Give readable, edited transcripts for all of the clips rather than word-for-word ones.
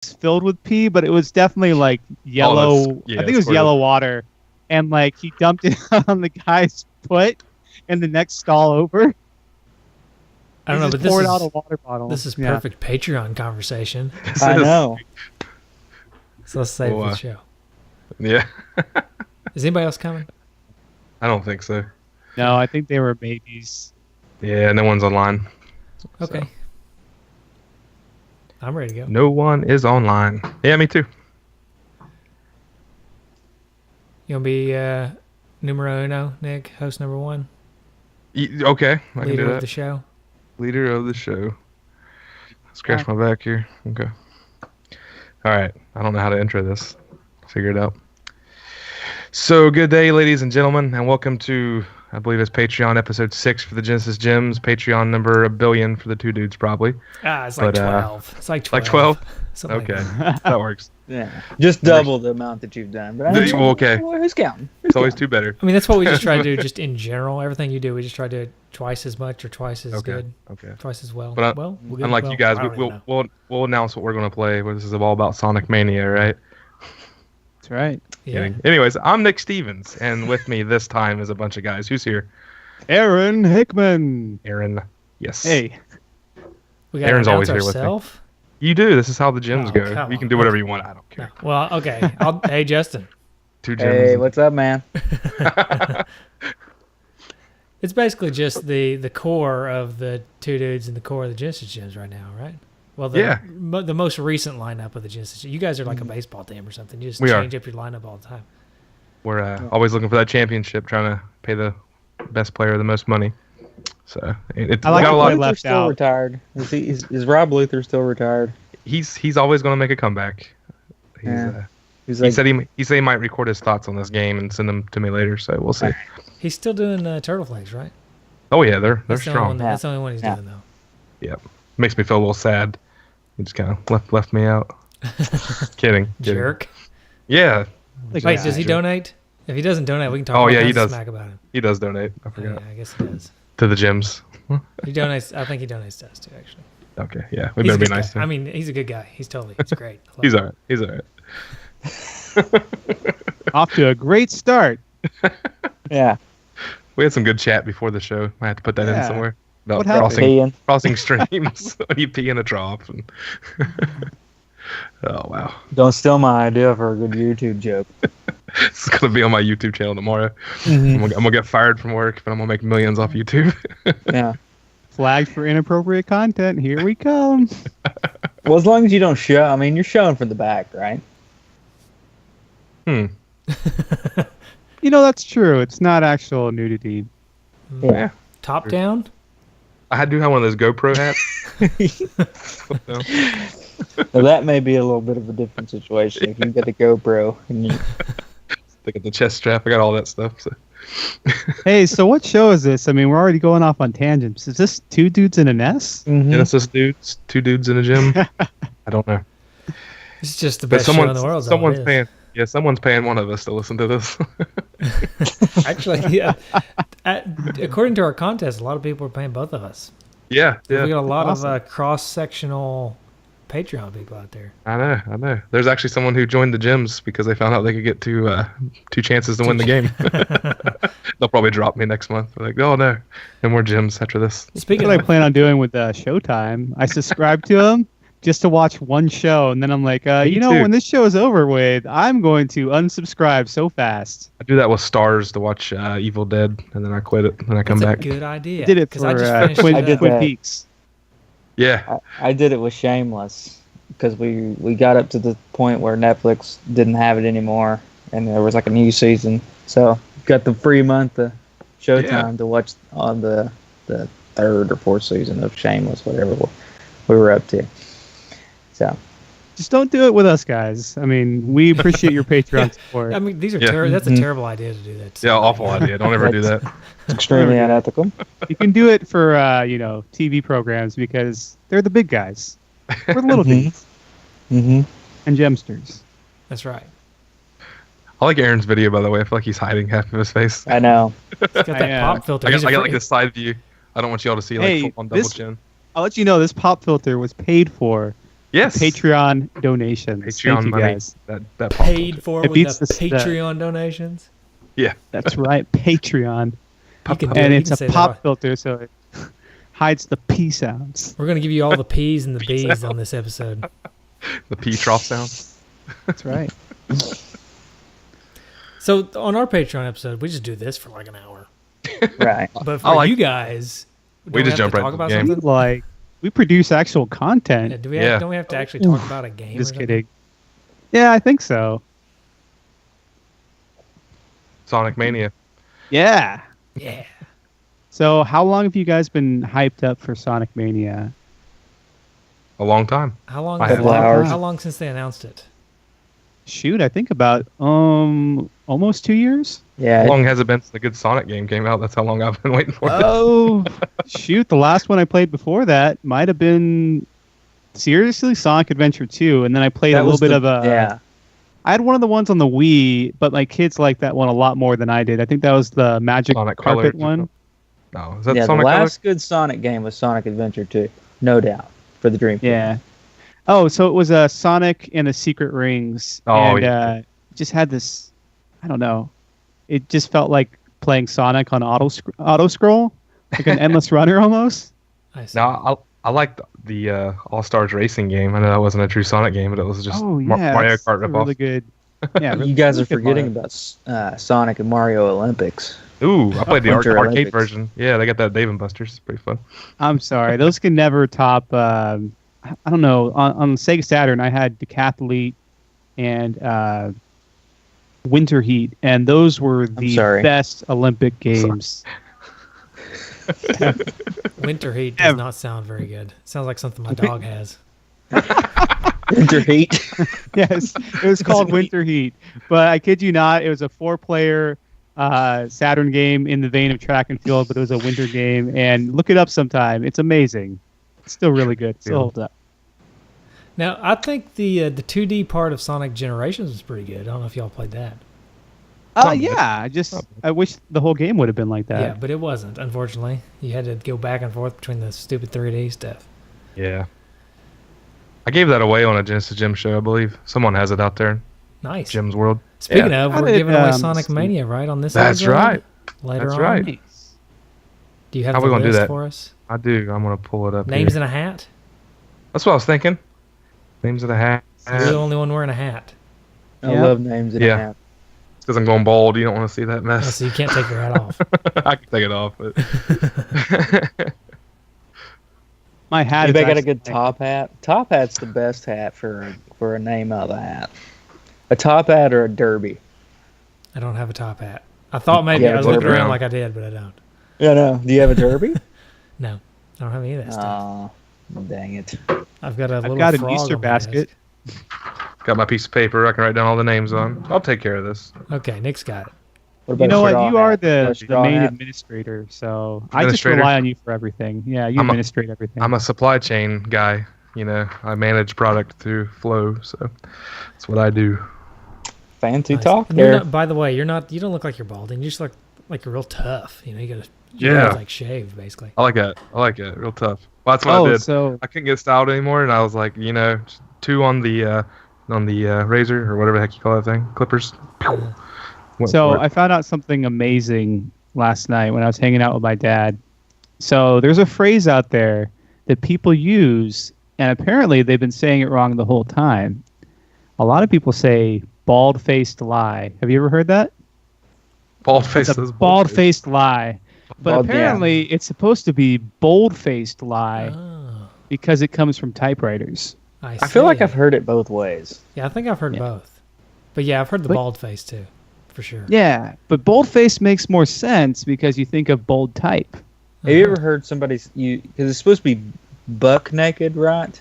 filled with pee, but it was definitely like yellow. I think it was yellow water, and like he dumped it on the guy's foot in the next stall over. I don't know, but poured out a water bottle. This is perfect Patreon conversation. I know. So let's save the show. Yeah. Is anybody else coming? I don't think so. No, I think they were babies. Yeah, no one's online. Okay. So. I'm ready to go. No one is online. Yeah, me too. You want to be numero uno, Nick, host number one? Okay, I can do that. Leader of the show. Leader of the show. Scratch my back here. Okay. All right. I don't know how to intro this. Figure it out. So, good day, ladies and gentlemen, and welcome to, I believe it's Patreon episode 6 for the Genesis Gems. Patreon number 1 billion for the two dudes, probably. It's like 12. It's like 12. Like 12? Okay. Like that works. Yeah. Just double the amount that you've done. But okay. Who's counting? It's always two better. I mean, that's what we just try to do just in general. Everything you do, we just try to do twice as much or twice as good. Okay. Twice as well. But unlike you guys, we'll announce what we're going to play. This is all about Sonic Mania, right? That's right. Yeah. Anyways, I'm Nick Stevens, and with me this time is a bunch of guys. Who's here? Aaron Hickman. Aaron. Yes. Hey. We got Aaron's always here ourselves? with me. You do. This is how the gyms go. You can do whatever you want. I don't care. No. Well, okay. Hey, Justin. Two gyms. Hey, what's up, man? It's basically just the core of the two dudes and the core of the Genesis Gems right now, right? Well, the most recent lineup of the Genesis. You guys are like a baseball team or something. You just change up your lineup all the time. We're always looking for that championship, trying to pay the best player the most money. So it's I like got a lot. Left still out. Retired. Is Rob Luther still retired? He's always going to make a comeback. He said he might record his thoughts on this game and send them to me later. So we'll see. He's still doing Turtle Flakes, right? Oh yeah, they're strong. That's the only one he's doing though. Yep. Makes me feel a little sad. He just kind of left me out. Kidding. Jerk. Yeah. Wait, does he donate? If he doesn't donate, we can talk he does. smack about him. He does donate. I forgot. Yeah, I guess he does. To the gyms. He donates. I think he donates to us too, actually. Okay, yeah. We better be nice to him. I mean, he's a good guy. He's great. He's all right. He's all right. Off to a great start. Yeah. We had some good chat before the show. I had to put that in somewhere. About happened? crossing streams when you pee in a trough. And oh, wow. Don't steal my idea for a good YouTube joke. It's going to be on my YouTube channel tomorrow. Mm-hmm. I'm going to get fired from work, but I'm going to make millions off YouTube. Yeah. Flagged for inappropriate content. Here we come. Well, as long as you don't show, I mean, you're showing from the back, right? That's true. It's not actual nudity. Yeah. Top down? I do have one of those GoPro hats. Well, that may be a little bit of a different situation if you can get a GoPro. And you... They got the chest strap. I got all that stuff. So. Hey, so what show is this? I mean, we're already going off on tangents. Is this two dudes in a nest? Mm-hmm. Genesis dudes, two dudes in a gym. I don't know. It's just the best show in the world. Someone's paying. Yeah, someone's paying one of us to listen to this. Actually, yeah. According to our contest, a lot of people are paying both of us. Yeah. We got a lot of cross-sectional Patreon people out there. I know. There's actually someone who joined the gyms because they found out they could get two chances to win the game. They'll probably drop me next month. They're like, oh no, no more gyms after this. Speaking of what I plan on doing with Showtime, I subscribe to them just to watch one show, and then I'm like, when this show is over with, I'm going to unsubscribe so fast. I do that with Stars to watch Evil Dead, and then I quit it, and then I come back. That's a good idea. I did it for Twin Peaks. Yeah. I did it with Shameless because we got up to the point where Netflix didn't have it anymore, and there was like a new season. So got the free month of Showtime to watch on the third or fourth season of Shameless, whatever we were up to. So just don't do it with us, guys. I mean, we appreciate your Patreon support. I mean, these are that's a terrible idea to do that. Yeah, awful idea. Don't ever do that. It's extremely unethical. You can do it for TV programs because they're the big guys. We're the little dudes. Mm-hmm. And gemsters. That's right. I like Aaron's video, by the way. I feel like he's hiding half of his face. I know. He's got that pop filter. I got like this side view. I don't want y'all to see full on double chin. I'll let you know this pop filter was paid for Yes. Patreon donations. Patreon Thank you money. guys. That Paid for It with beats the the- Patreon donations. Yeah. That's right, Patreon. You can do And it. You it's can a say pop that. filter, so it hides the P sounds. We're gonna give you all the P's and the Peace B's out. on this episode. The P trough sound. That's right. So on our Patreon episode, we just do this for like an hour. Right. But I for like- you guys, We don't just we have jump to right talk into the about game. something. Like, we produce actual content. Yeah, do we Yeah. don't we have to actually talk about a game? Just or something? kidding. Yeah, I think so. Sonic Mania. Yeah. Yeah. So, how long have you guys been hyped up for Sonic Mania? A long time. How long? I Is have- it? Hours. How long since they announced it? Shoot, I think about almost 2 years. Yeah. How long has it been since a good Sonic game came out? That's how long I've been waiting for it. Oh, shoot, the last one I played before that might have been seriously Sonic Adventure 2, and then I played That a little was bit the- of a. Yeah. I had one of the ones on the Wii, but my kids liked that one a lot more than I did. I think that was the Magic Sonic Carpet Colors or one. something. No, is that Yeah. The Sonic last good Sonic game was Sonic Adventure 2, no doubt, for the Dreamcast. Yeah. Oh, so it was a Sonic and the Secret Rings, Oh, and yeah. just had this. I don't know. It just felt like playing Sonic on auto scroll, like an endless runner almost. I see. No, I liked the All Stars Racing game. I know that wasn't a true Sonic game, but it was just Oh yeah, Mario that's Kart a ripoff. really good. Yeah, You guys are really good forgetting Mario. about Sonic and Mario Olympics. Ooh, I played the Winter arcade Olympics. version. Yeah, they got that Dave and Buster's. It's pretty fun. I'm sorry, those can never top. I don't know. On Sega Saturn, I had Decathlete and Winter Heat, and those were the sorry. best Olympic games. Winter Heat Yeah. does not sound very good. Sounds like something my dog has. Winter Heat. Yes, it was called Winter Heat, but I kid you not, it was a 4-player Saturn game in the vein of track and field, but it was a winter game. And look it up sometime; it's amazing. It's still really good. Still holds up. Now, I think the 2D part of Sonic Generations was pretty good. I don't know if y'all played that. Yeah. I wish the whole game would have been like that. Yeah, but it wasn't, unfortunately. You had to go back and forth between the stupid 3D stuff. Yeah. I gave that away on a Genesis Gym show, I believe. Someone has it out there. Nice. Jim's World. Speaking Yeah. of, How we're did, giving away um, Sonic Mania, right, on this That's episode? right. Later That's on. right. Nice. Do you have How the we gonna do list that? for us? I do. I'm going to pull it up Names here. in a hat? That's what I was thinking. Names of the hat. You're the only one weering a hat. I Yeah. love names in Yeah. a hat. It's because I'm going bald. You don't want to see that Oh, mess. so you can't take your hat off. I can take it off, but My hat. Anybody is got a actually- good top hat? Top hat's the best hat for a name of the hat. A top hat or a derby. I don't have a top hat. I thought maybe Yeah, I was looking Derby. around like I did, but I don't. Yeah, no. Do you have a derby? No, I don't have any of that stuff. Oh, dang it. I've got a little I've got an frog Easter on my basket. desk. got my piece of paper. I can write down all the names on. I'll take care of this. Okay, Nick's got it. What about You know a what? straw You are hat? the straw main hat? administrator, so I just Administrator? rely on you for everything. Yeah, you I'm a- administrate everything. I'm a supply chain guy. You know, I manage product through flow, so that's what I do. Fancy Nice. talk And you're there. not, by the way, you're not. You don't look like you're balding. You just look like you're real tough. You know, you got to. Yeah. Like shaved, basically. I like that. I like it. Real tough. Well, that's what I oh, did. so I couldn't get styled anymore, and I was like, you know, 2 on the razor or whatever the heck you call that thing, clippers. Went So for it. I found out something amazing last night when I was hanging out with my dad. So there's a phrase out there that people use, and apparently they've been saying it wrong the whole time. A lot of people say bald-faced lie. Have you ever heard that? bald face. It's a is bald-faced lie. But Bald- yeah. apparently it's supposed to be bold-faced lie Oh, because it comes from typewriters. I I feel like see. I've heard it both ways. Yeah, I think I've heard Yeah. both. But yeah, I've heard the But- bald face too, for sure. Yeah, but bold-faced makes more sense because you think of bold type. Have you ever heard somebody's because it's supposed to be buck naked, right?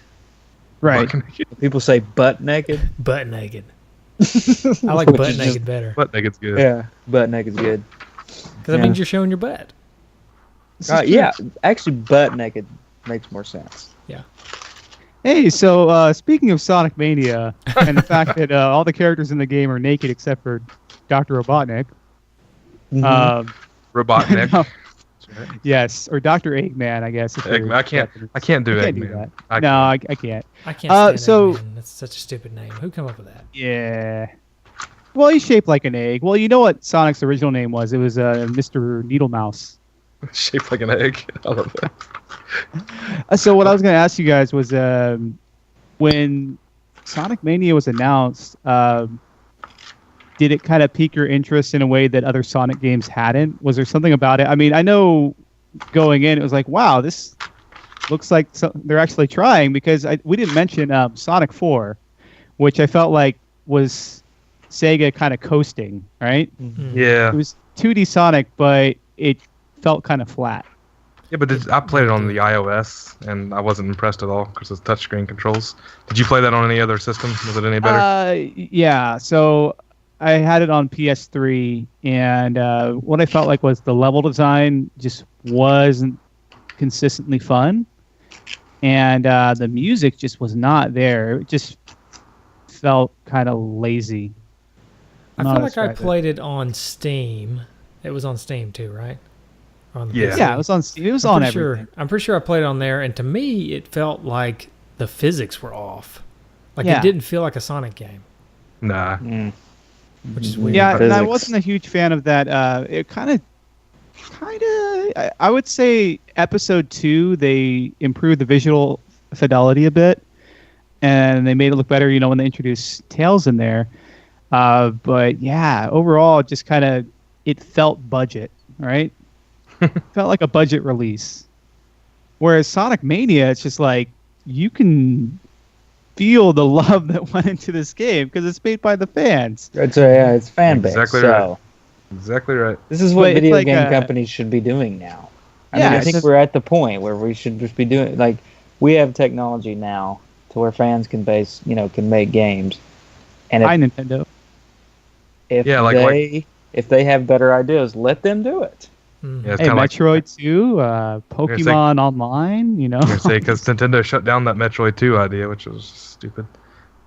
Right. People say butt naked. Butt naked. I like Which butt is naked just- better But think it's good. Yeah, butt naked's good. because that yeah. means you're showing your butt. Yeah, actually, butt naked makes more sense. Hey, so speaking of Sonic Mania and the fact that all the characters in the game are naked except for Dr. Robotnik, Mhm. um, Robotnik. No. right? Yes, or Dr. Eggman, I guess. Eggman. I can't do Eggman. I can't. I can't stand so Eggman. That's such a stupid name. Who came up with that? yeah. Well, he's shaped like an egg. Well, you know what Sonic's original name was? It was Mr. Needlemouse. Shaped like an egg. I love that. So what I was going to ask you guys was when Sonic Mania was announced, did it kind of pique your interest in a way that other Sonic games hadn't? Was there something about it? I mean, I know going in, it was like, wow, this looks like they're actually trying, because we didn't mention Sonic 4, which I felt like was Sega kind of coasting, right? Mm-hmm. Yeah. It was 2D Sonic, but it felt kind of flat. Yeah, but I played it on the iOS, and I wasn't impressed at all because it's touchscreen controls. Did you play that on any other system? Was it any better? Yeah. So I had it on PS3, and what I felt like was the level design just wasn't consistently fun, and the music just was not there. It just felt kind of lazy. I feel like I played it on Steam. It was on Steam too, right? Yeah, it was on Steam. It was on everything. I'm pretty sure I played it on there, and to me, it felt like the physics were off. Like Yeah. it didn't feel like a Sonic game, Nah. which is weird. Yeah, and I Physics. wasn't a huge fan of that. It kind of, I would say episode 2, they improved the visual fidelity a bit, and they made it look better, when they introduced Tails in there. But yeah, overall, just kind of, it felt budget, right? Felt like a budget release. Whereas Sonic Mania, it's just like, you can feel the love that went into this game because it's made by the fans. It's fan base. Exactly so right. Exactly right. this is But what it's video like game a- companies should be doing now. I Yeah, mean, I it's think just- we're at the point where we should just be doing, like, we have technology now to where fans can can make games. And Hi, Nintendo. if Yeah, if they have better ideas, let them do it. Mhm. Yeah, it's Hey, kind of like Metroid 2, Pokemon Online, I was gonna say, because Nintendo shut down that Metroid 2 idea, which was stupid.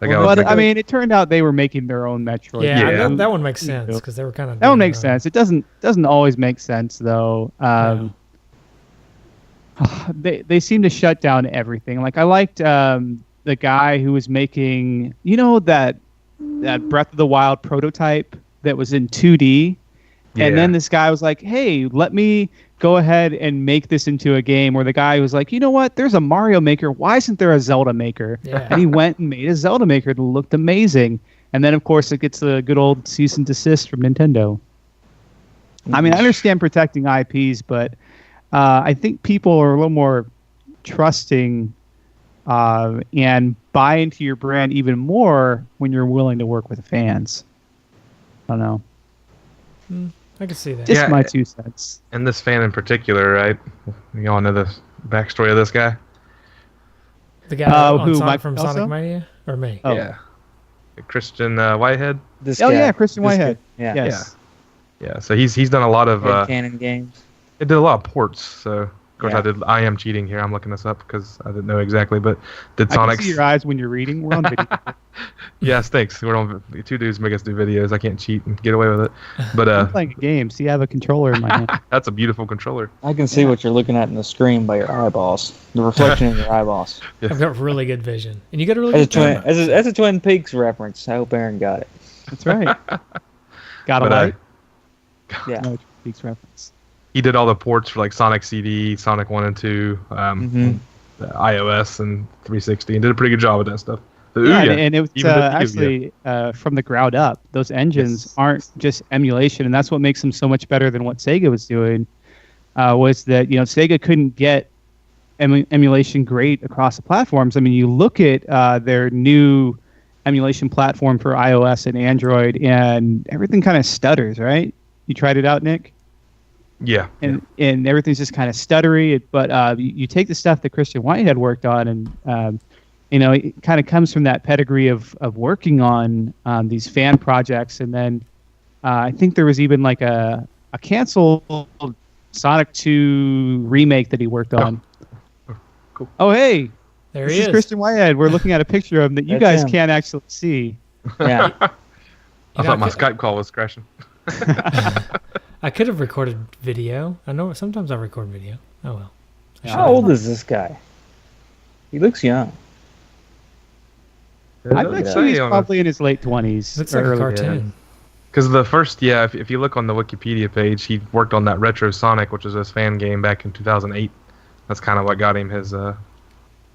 Like, Well, I was But I thinking- mean, it turned out they were making their own Metroid. Yeah, Yeah. that one makes sense because they were kind of. That one makes sense. It doesn't always make sense though. They seem to shut down everything. Like I liked the guy who was making, that Breath of the Wild prototype that was in 2D. Yeah. And then this guy was like, hey, let me go ahead and make this into a game. Where the guy was like, you know what? There's a Mario Maker. Why isn't there a Zelda Maker? Yeah. And he went and made a Zelda Maker that looked amazing. And then, of course, it gets the good old cease and desist from Nintendo. I mean, I understand protecting IPs, but I think people are a little more trusting and buy into your brand even more when you're willing to work with fans. I don't know. I can see that. Just Yeah, my 2 cents. And this fan in particular, right? You all know the backstory of this guy? The guy on who, Sonic Mike from Kelso? Sonic Mania or me? Oh. Yeah. Christian Whitehead? This Oh guy, yeah, Christian this Whitehead. guy, Yeah. Yes. Yeah, so he's done a lot of Canon games. it did a lot of ports. So of course Yeah. I am cheating here. I'm looking this up because I didn't know exactly, but did I can Sonic? see your eyes when you're reading. We're on video. Yes, thanks. We're on 2 dudes make us do videos. I can't cheat and get away with it. But I'm playing a game. See, I have a controller in my hand. that's a beautiful controller. I can see what you're looking at in the screen by your eyeballs. The reflection in your eyeballs. I've got really good vision, and you got a really As a good twin, camera. as a Twin Peaks reference, I hope Aaron got it. That's right. Got a But light? Yeah. No, Peaks reference. he did all the ports for like Sonic CD, Sonic 1 and 2, the iOS and 360, and did a pretty good job with that stuff. The Yeah, Ouya, and it was even the Ouya. actually from the ground up. Those engines Yes. aren't just emulation, and that's what makes them so much better than what Sega was doing. Was that Sega couldn't get emulation great across the platforms. I mean, you look at their new emulation platform for iOS and Android, and everything kind of stutters. Right? You tried it out, Nick? Yeah. And everything's just kind of stuttery. But you take the stuff that Christian Whitehead worked on, and it kind of comes from that pedigree of working on these fan projects. And then I think there was even like a canceled Sonic 2 remake that he worked on. Cool. Oh, hey, There this he is is. Christian Whitehead. We're looking at a picture of him that you That's guys him. can't actually see. Yeah. I thought my Skype call was crashing. I could have recorded video. I know sometimes I record video. Oh well. How old is this guy? He looks young. I bet he's probably in his late 20s. Looks like a cartoon. Because the first, if you look on the Wikipedia page, he worked on that Retro Sonic, which was his fan game back in 2008. That's kind of what got him his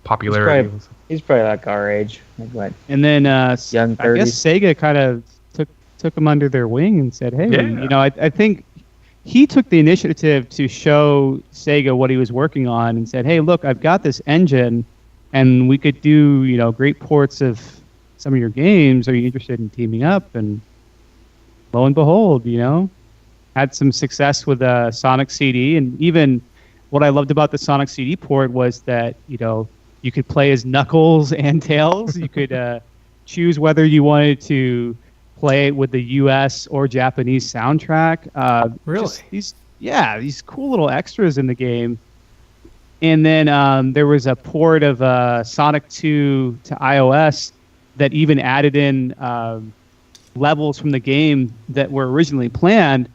popularity. He's probably like our age. Like and then young 30s. I guess Sega kind of took him under their wing and said, hey, I think he took the initiative to show Sega what he was working on and said, hey, look, I've got this engine and we could do, great ports of some of your games. Are you interested in teaming up? And lo and behold, had some success with Sonic CD. And even what I loved about the Sonic CD port was that, you could play as Knuckles and Tails. You could choose whether you wanted to play it with the U.S. or Japanese soundtrack. Really? These cool little extras in the game. And then there was a port of Sonic 2 to iOS that even added in levels from the game that were originally planned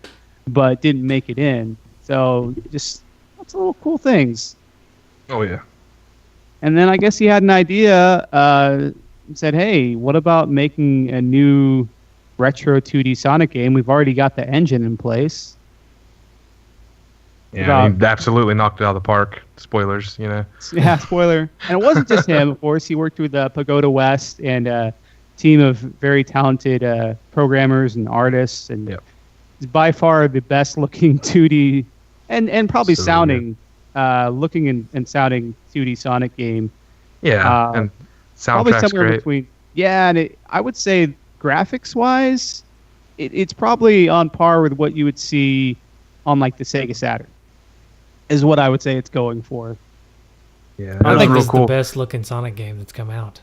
but didn't make it in. So just lots of little cool things. Oh, yeah. And then I guess he had an idea, said, hey, what about making a new retro 2D Sonic game? We've already got the engine in place. Yeah, he absolutely knocked it out of the park. Spoilers, Yeah, spoiler. And it wasn't just him, of course. He worked with Pagoda West and a team of very talented programmers and artists. And it's by far the best-looking 2D and probably looking and sounding 2D Sonic game. Yeah, and soundtrack's great. Between, and I would say graphics-wise, it's probably on par with what you would see on like the Sega Saturn. Is what I would say it's going for. Yeah, I think this is the best looking Sonic game that's come out.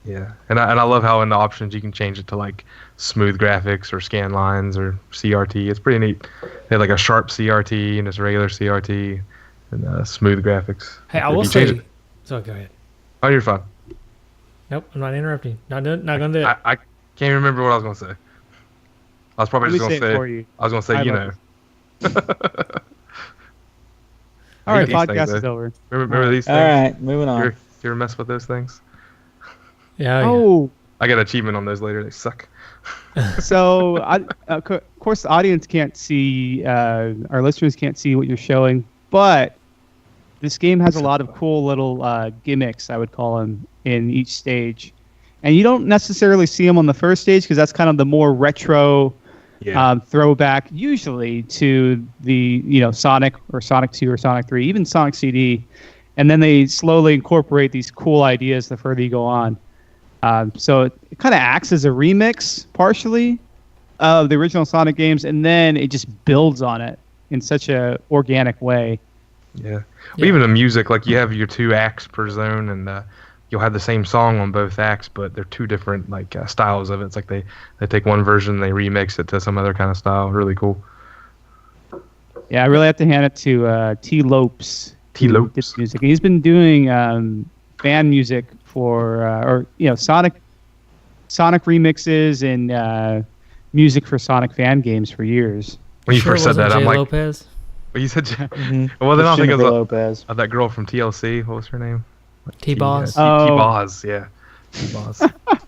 Yeah, and I love how in the options you can change it to like smooth graphics or scan lines or CRT. It's pretty neat. They have like a sharp CRT and just regular CRT and smooth graphics. Hey, I will say. So go ahead. Oh, you're fine. Nope, I'm not interrupting. Not gonna do it. I can't remember what I was gonna say. I was probably just gonna say. I was gonna say All right, podcast is over. Remember these things? All right, moving on. You ever mess with those things? Yeah. Oh. I got an achievement on those later. They suck. So, of course, the audience can't see, our listeners can't see what you're showing, but this game has a lot of cool little gimmicks, I would call them, in each stage. And you don't necessarily see them on the first stage because that's kind of the more retro throwback, usually to the Sonic or Sonic 2 or Sonic 3, even Sonic CD, and then they slowly incorporate these cool ideas the further you go on. So it kind of acts as a remix, partially, of the original Sonic games, and then it just builds on it in such a organic way. Yeah. Well, even the music, like you have your 2 acts per zone, and you'll have the same song on both acts, but they're 2 different styles of it. It's like they take one version, they remix it to some other kind of style. Really cool. Yeah, I really have to hand it to T. Lopes. T-Lopes. Music. He's been doing fan music for, Sonic remixes and music for Sonic fan games for years. When you first said that, I'm like, Lopez? Well, you said, Mm-hmm. well, then I think it was Lopez. That girl from TLC. What was her name? T-Boz. T-Boz, yeah. T-Boz.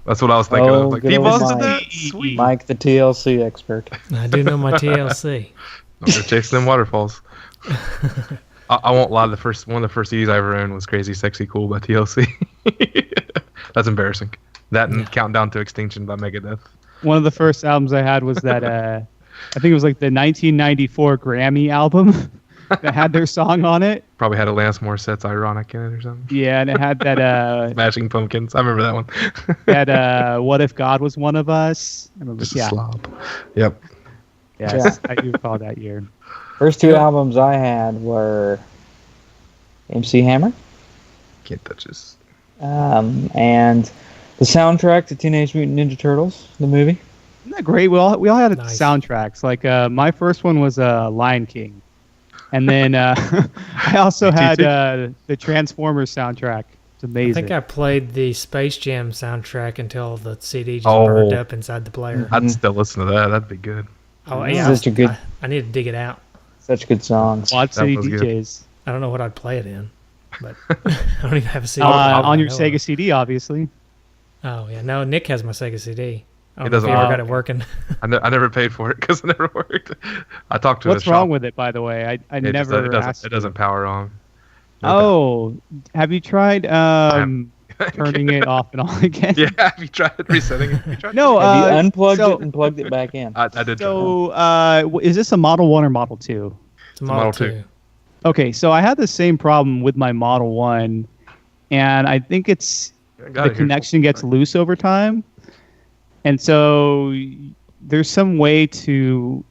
That's what I was thinking of. Like, T-Boz did that? Sweet. Mike, the TLC expert. I do know my TLC. They're chasing them waterfalls. I won't lie. One of the first CDs I ever owned was Crazy Sexy Cool by TLC. That's embarrassing. That and Countdown to Extinction by Megadeth. One of the first albums I had was that, I think it was like the 1994 Grammy album that had their song on it. Probably had Alanis Morissette's Ironic in it or something. Yeah, and it had that... Smashing Pumpkins. I remember that one. That What If God Was One of Us? I remember, Just a slob. Yep. Yes, I do recall that year. First 2 albums I had were MC Hammer. Can't touch this. And the soundtrack to Teenage Mutant Ninja Turtles, the movie. Isn't that great? We all had Nice. soundtracks. Like my first one was Lion King, and then I also had the Transformers soundtrack. It's amazing. I think I played the Space Jam soundtrack until the CD just burned up inside the player. I'd still listen to that. That'd be good. Oh yeah, Such a good, I need to dig it out. such good songs. Quad City was good. DJs. I don't know what I'd play it in, but I don't even have a CD. On your I know Sega of. CD, obviously. Oh yeah, no, Nick has my Sega CD. I It don't know if doesn't he ever work. got it working. I never paid for it because it never worked. I talked to What's a shop. wrong with it, by the way? I It just- never it asked. doesn't power on. Oh, have you tried turning it off and on again? Yeah, have you tried resetting it? Have you tried No. Have you unplugged so, it and plugged it back in? I did try. So, is this a Model 1 or Model 2? It's a Model Model 2. 2. Okay, so I had the same problem with my Model 1, and I think it's the connection gets loose over time. And so there's some way to...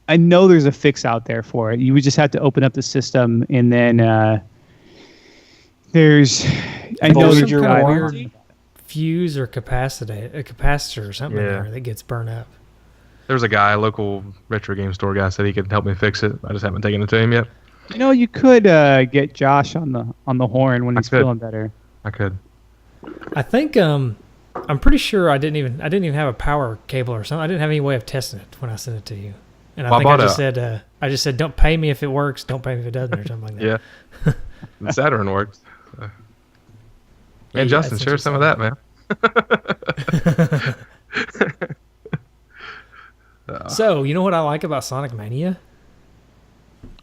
I know there's a fix out there for it. You would just have to open up the system, and then there's... I know There's there's some kind of drivers. weird fuse or capacitor or something in Yeah. there that gets burned up. There was a guy, a local retro game store guy, said he could help me fix it. I just haven't taken it to him yet. You know, you could get Josh on the horn when he's could. feeling better. I could. I think I'm pretty sure I didn't even have a power cable or something. I didn't have any way of testing it when I sent it to you. And I Well, think I I bought just said don't pay me if it works, don't pay me if it doesn't or something like that. Yeah. The Saturn works. Man, Yeah, Justin, that's share some of that, man. So, you know what I like about Sonic Mania?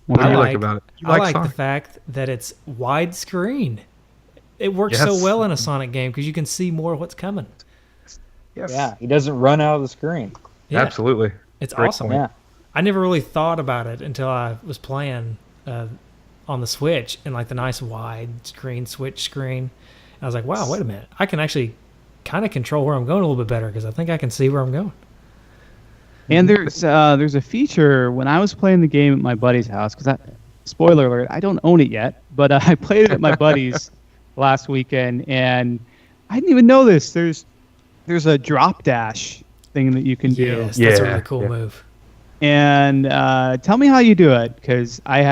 What do I you like like- about it? You I like Sonic? the fact that it's widescreen. It works so Yes. well in a Sonic game because you can see more of what's coming. Yes. Yeah, he doesn't run out of the screen. Yeah, Absolutely. it's Great awesome. point. Yeah. I never really thought about it until I was playing on the Switch and like the nice wide screen Switch screen. I was like, wow, wait a minute. I can actually kind of control where I'm going a little bit better because I think I can see where I'm going. And there's a feature when I was playing the game at my buddy's house, because spoiler alert, I don't own it yet, but I played it at my buddy's last weekend, and I didn't even know this. There's a drop dash thing that you can do. Yes, that's a Yeah, really cool yeah. move. And tell me how you do it, because I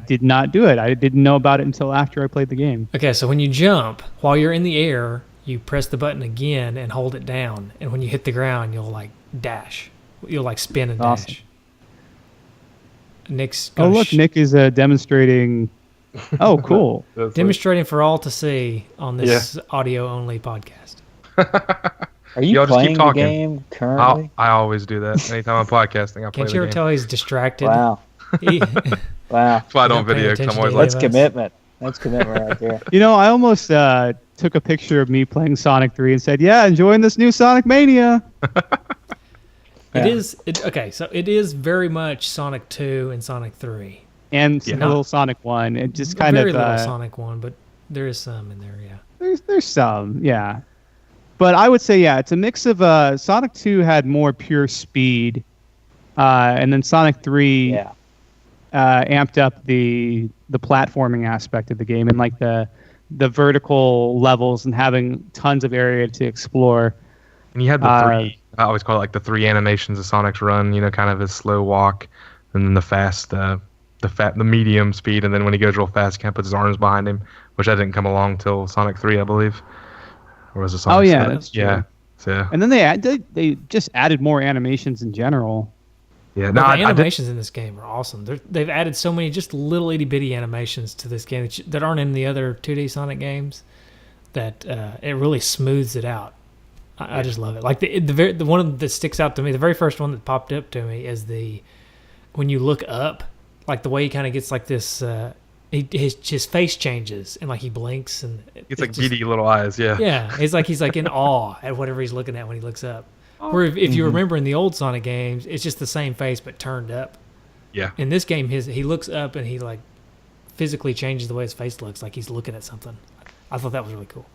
did not do it. I didn't know about it until after I played the game. Okay, so when you jump, while you're in the air, you press the button again and hold it down. And when you hit the ground, you'll like dash. You'll like spin and Awesome. dash. Nick's Oh, gonna look, Nick is demonstrating. Oh, cool. That's like- demonstrating for all to see on this audio-only podcast. Are you Y'all just keep playing the talking. game currently? I always do that. Anytime I'm podcasting, I play Can't the you ever game. tell he's distracted? Wow. He- Wow. That's why I don't Not paying video, 'cause I'm attention always to like, That's us. commitment. That's commitment right there. You know, I almost took a picture of me playing Sonic 3 and said, yeah, enjoying this new Sonic Mania. It Yeah. is okay. So it is very much Sonic 2 and Sonic 3. And Yeah. a little Sonic 1. It just kind very of... little Sonic 1, but there is some in there. Yeah. There's some, yeah. But I would say, yeah, it's a mix of... Sonic 2 had more pure speed. And then Sonic 3 Yeah. amped up the platforming aspect of the game and like the vertical levels and having tons of area to explore. and you had the three. I always call it like the three animations of Sonic's run. You know, kind of his slow walk, and then the fast, the medium speed, and then when he goes real fast, he kind of puts his arms behind him, which that didn't come along till Sonic 3, I believe, or was it Sonic? Oh, yeah, 7? that's true. Yeah. So And then they just added more animations in general. yeah. But No, the I did, animations in this game are awesome. They've added so many just little itty bitty animations to this game that aren't in the other 2D Sonic games. That it really smooths it out. I just love it. Like the one that sticks out to me, the very first one that popped up to me is when you look up, like the way he kind of gets like this. His face changes and like he blinks and it's like just- beady little eyes. Yeah. Yeah, it's like he's like in awe at whatever he's looking at when he looks up. Where if you remember in the old Sonic games, it's just the same face but turned up. Yeah. In this game, he looks up and he like physically changes the way his face looks, like he's looking at something. I thought that was really cool.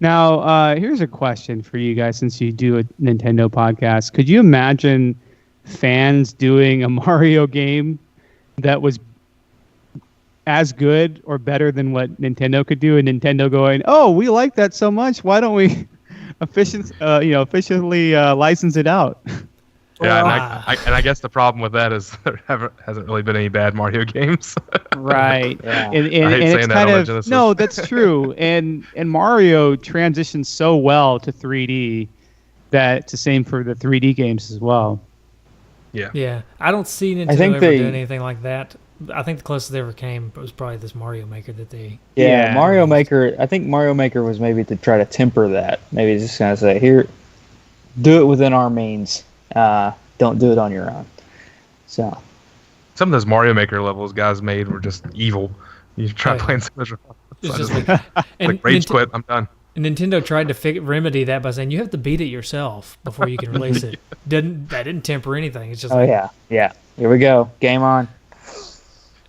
Now, here's a question for you guys since you do a Nintendo podcast. Could you imagine fans doing a Mario game that was as good or better than what Nintendo could do, and Nintendo going, "Oh, we like that so much. Why don't we efficiently license it out?" Yeah, Wow. and I guess the problem with that is there hasn't really been any bad Mario games. Right. Yeah. And I hate and saying it's that kind on the of Genesis. no, that's true. And Mario transitions so well to 3D It's the same for the 3D games as well. Yeah. Yeah, I don't see Nintendo ever doing anything like that. I think the closest they ever came was probably this Mario Maker that they. Yeah, Mario Maker. I think Mario Maker was maybe to try to temper that. Maybe just kind of say, here, do it within our means. Don't do it on your own. So. Some of those Mario Maker levels guys made were just evil. You try playing so much. It's just like rage quit. I'm done. Nintendo tried to remedy that by saying you have to beat it yourself before you can release it. That didn't temper anything. It's just yeah. Here we go. Game on.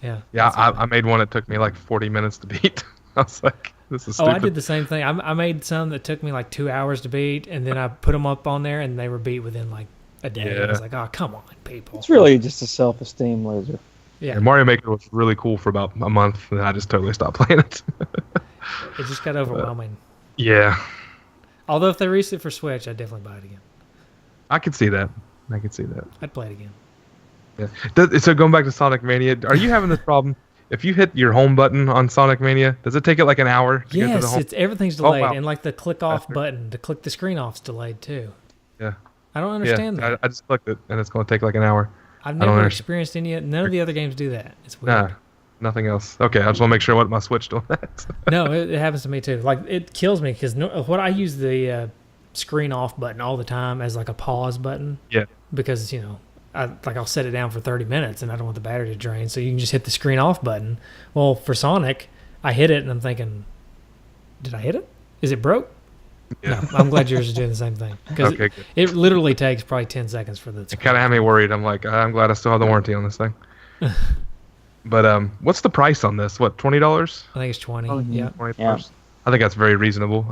Yeah. I made one that took me like 40 minutes to beat. I was like, this is stupid. I did the same thing. I made some that took me like 2 hours to beat, and then I put them up on there, and they were beat within like a day. Yeah. I was like, oh, come on, people. It's really just a self-esteem loser. Yeah, Mario Maker was really cool for about a month, and then I just totally stopped playing it. It just got overwhelming. Yeah. Although if they release it for Switch, I'd definitely buy it again. I could see that. I'd play it again. Yeah. So going back to Sonic Mania, are you having this problem? If you hit your home button on Sonic Mania, does it take it like an hour to get to the home? Yes, everything's delayed, and like the click off button, to click the screen off's delayed too. Yeah. I don't understand that. I just clicked it, and it's going to take like an hour. I've never experienced any. None of the other games do that. It's weird. Nah, nothing else. Okay, I just want to make sure what my Switch doing that. No, it happens to me too. Like it kills me because what I use the screen off button all the time as like a pause button. Yeah. Because I'll set it down for 30 minutes and I don't want the battery to drain, so you can just hit the screen off button. Well, for Sonic, I hit it and I'm thinking, did I hit it? Is it broke? Yeah. No, I'm glad yours is doing the same thing. Because it literally takes probably 10 seconds for the It kind of had me worried. I'm like, I'm glad I still have the warranty on this thing. But what's the price on this? What, $20? I think it's 20. Yeah. $20. Yeah. I think that's very reasonable,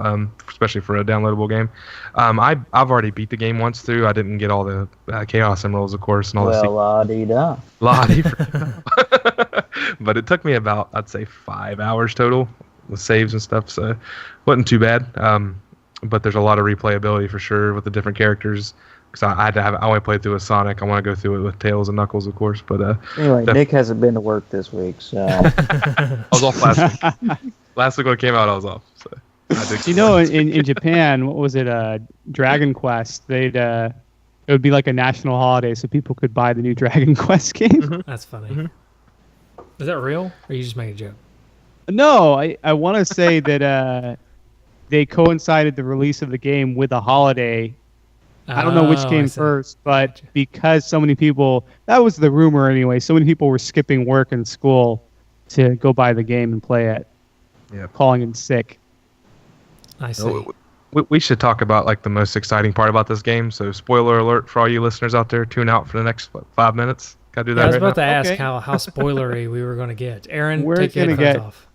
especially for a downloadable game. I've already beat the game once through. I didn't get all the Chaos Emeralds, of course, and all the la-dee-da. But it took me about, I'd say, 5 hours total with saves and stuff, so it wasn't too bad. But there's a lot of replayability for sure with the different characters. Because I only played through with Sonic. I want to go through it with Tails and Knuckles, of course. But anyway, Nick hasn't been to work this week, so I was off last week. Last week when it came out, I was off. So in Japan, what was it? Dragon Quest. It would be like a national holiday, so people could buy the new Dragon Quest game. Mm-hmm. That's funny. Mm-hmm. Is that real, or you just made a joke? No, I want to say that they coincided the release of the game with a holiday. I don't know which came first, but because so many people, that was the rumor anyway, so many people were skipping work and school to go buy the game and play it. Yeah, calling in sick. I see. We should talk about like the most exciting part about this game. So spoiler alert for all you listeners out there, tune out for the next 5 minutes. Gotta do that. I was about to ask how spoilery we were going to get. Aaron, take your headphones off.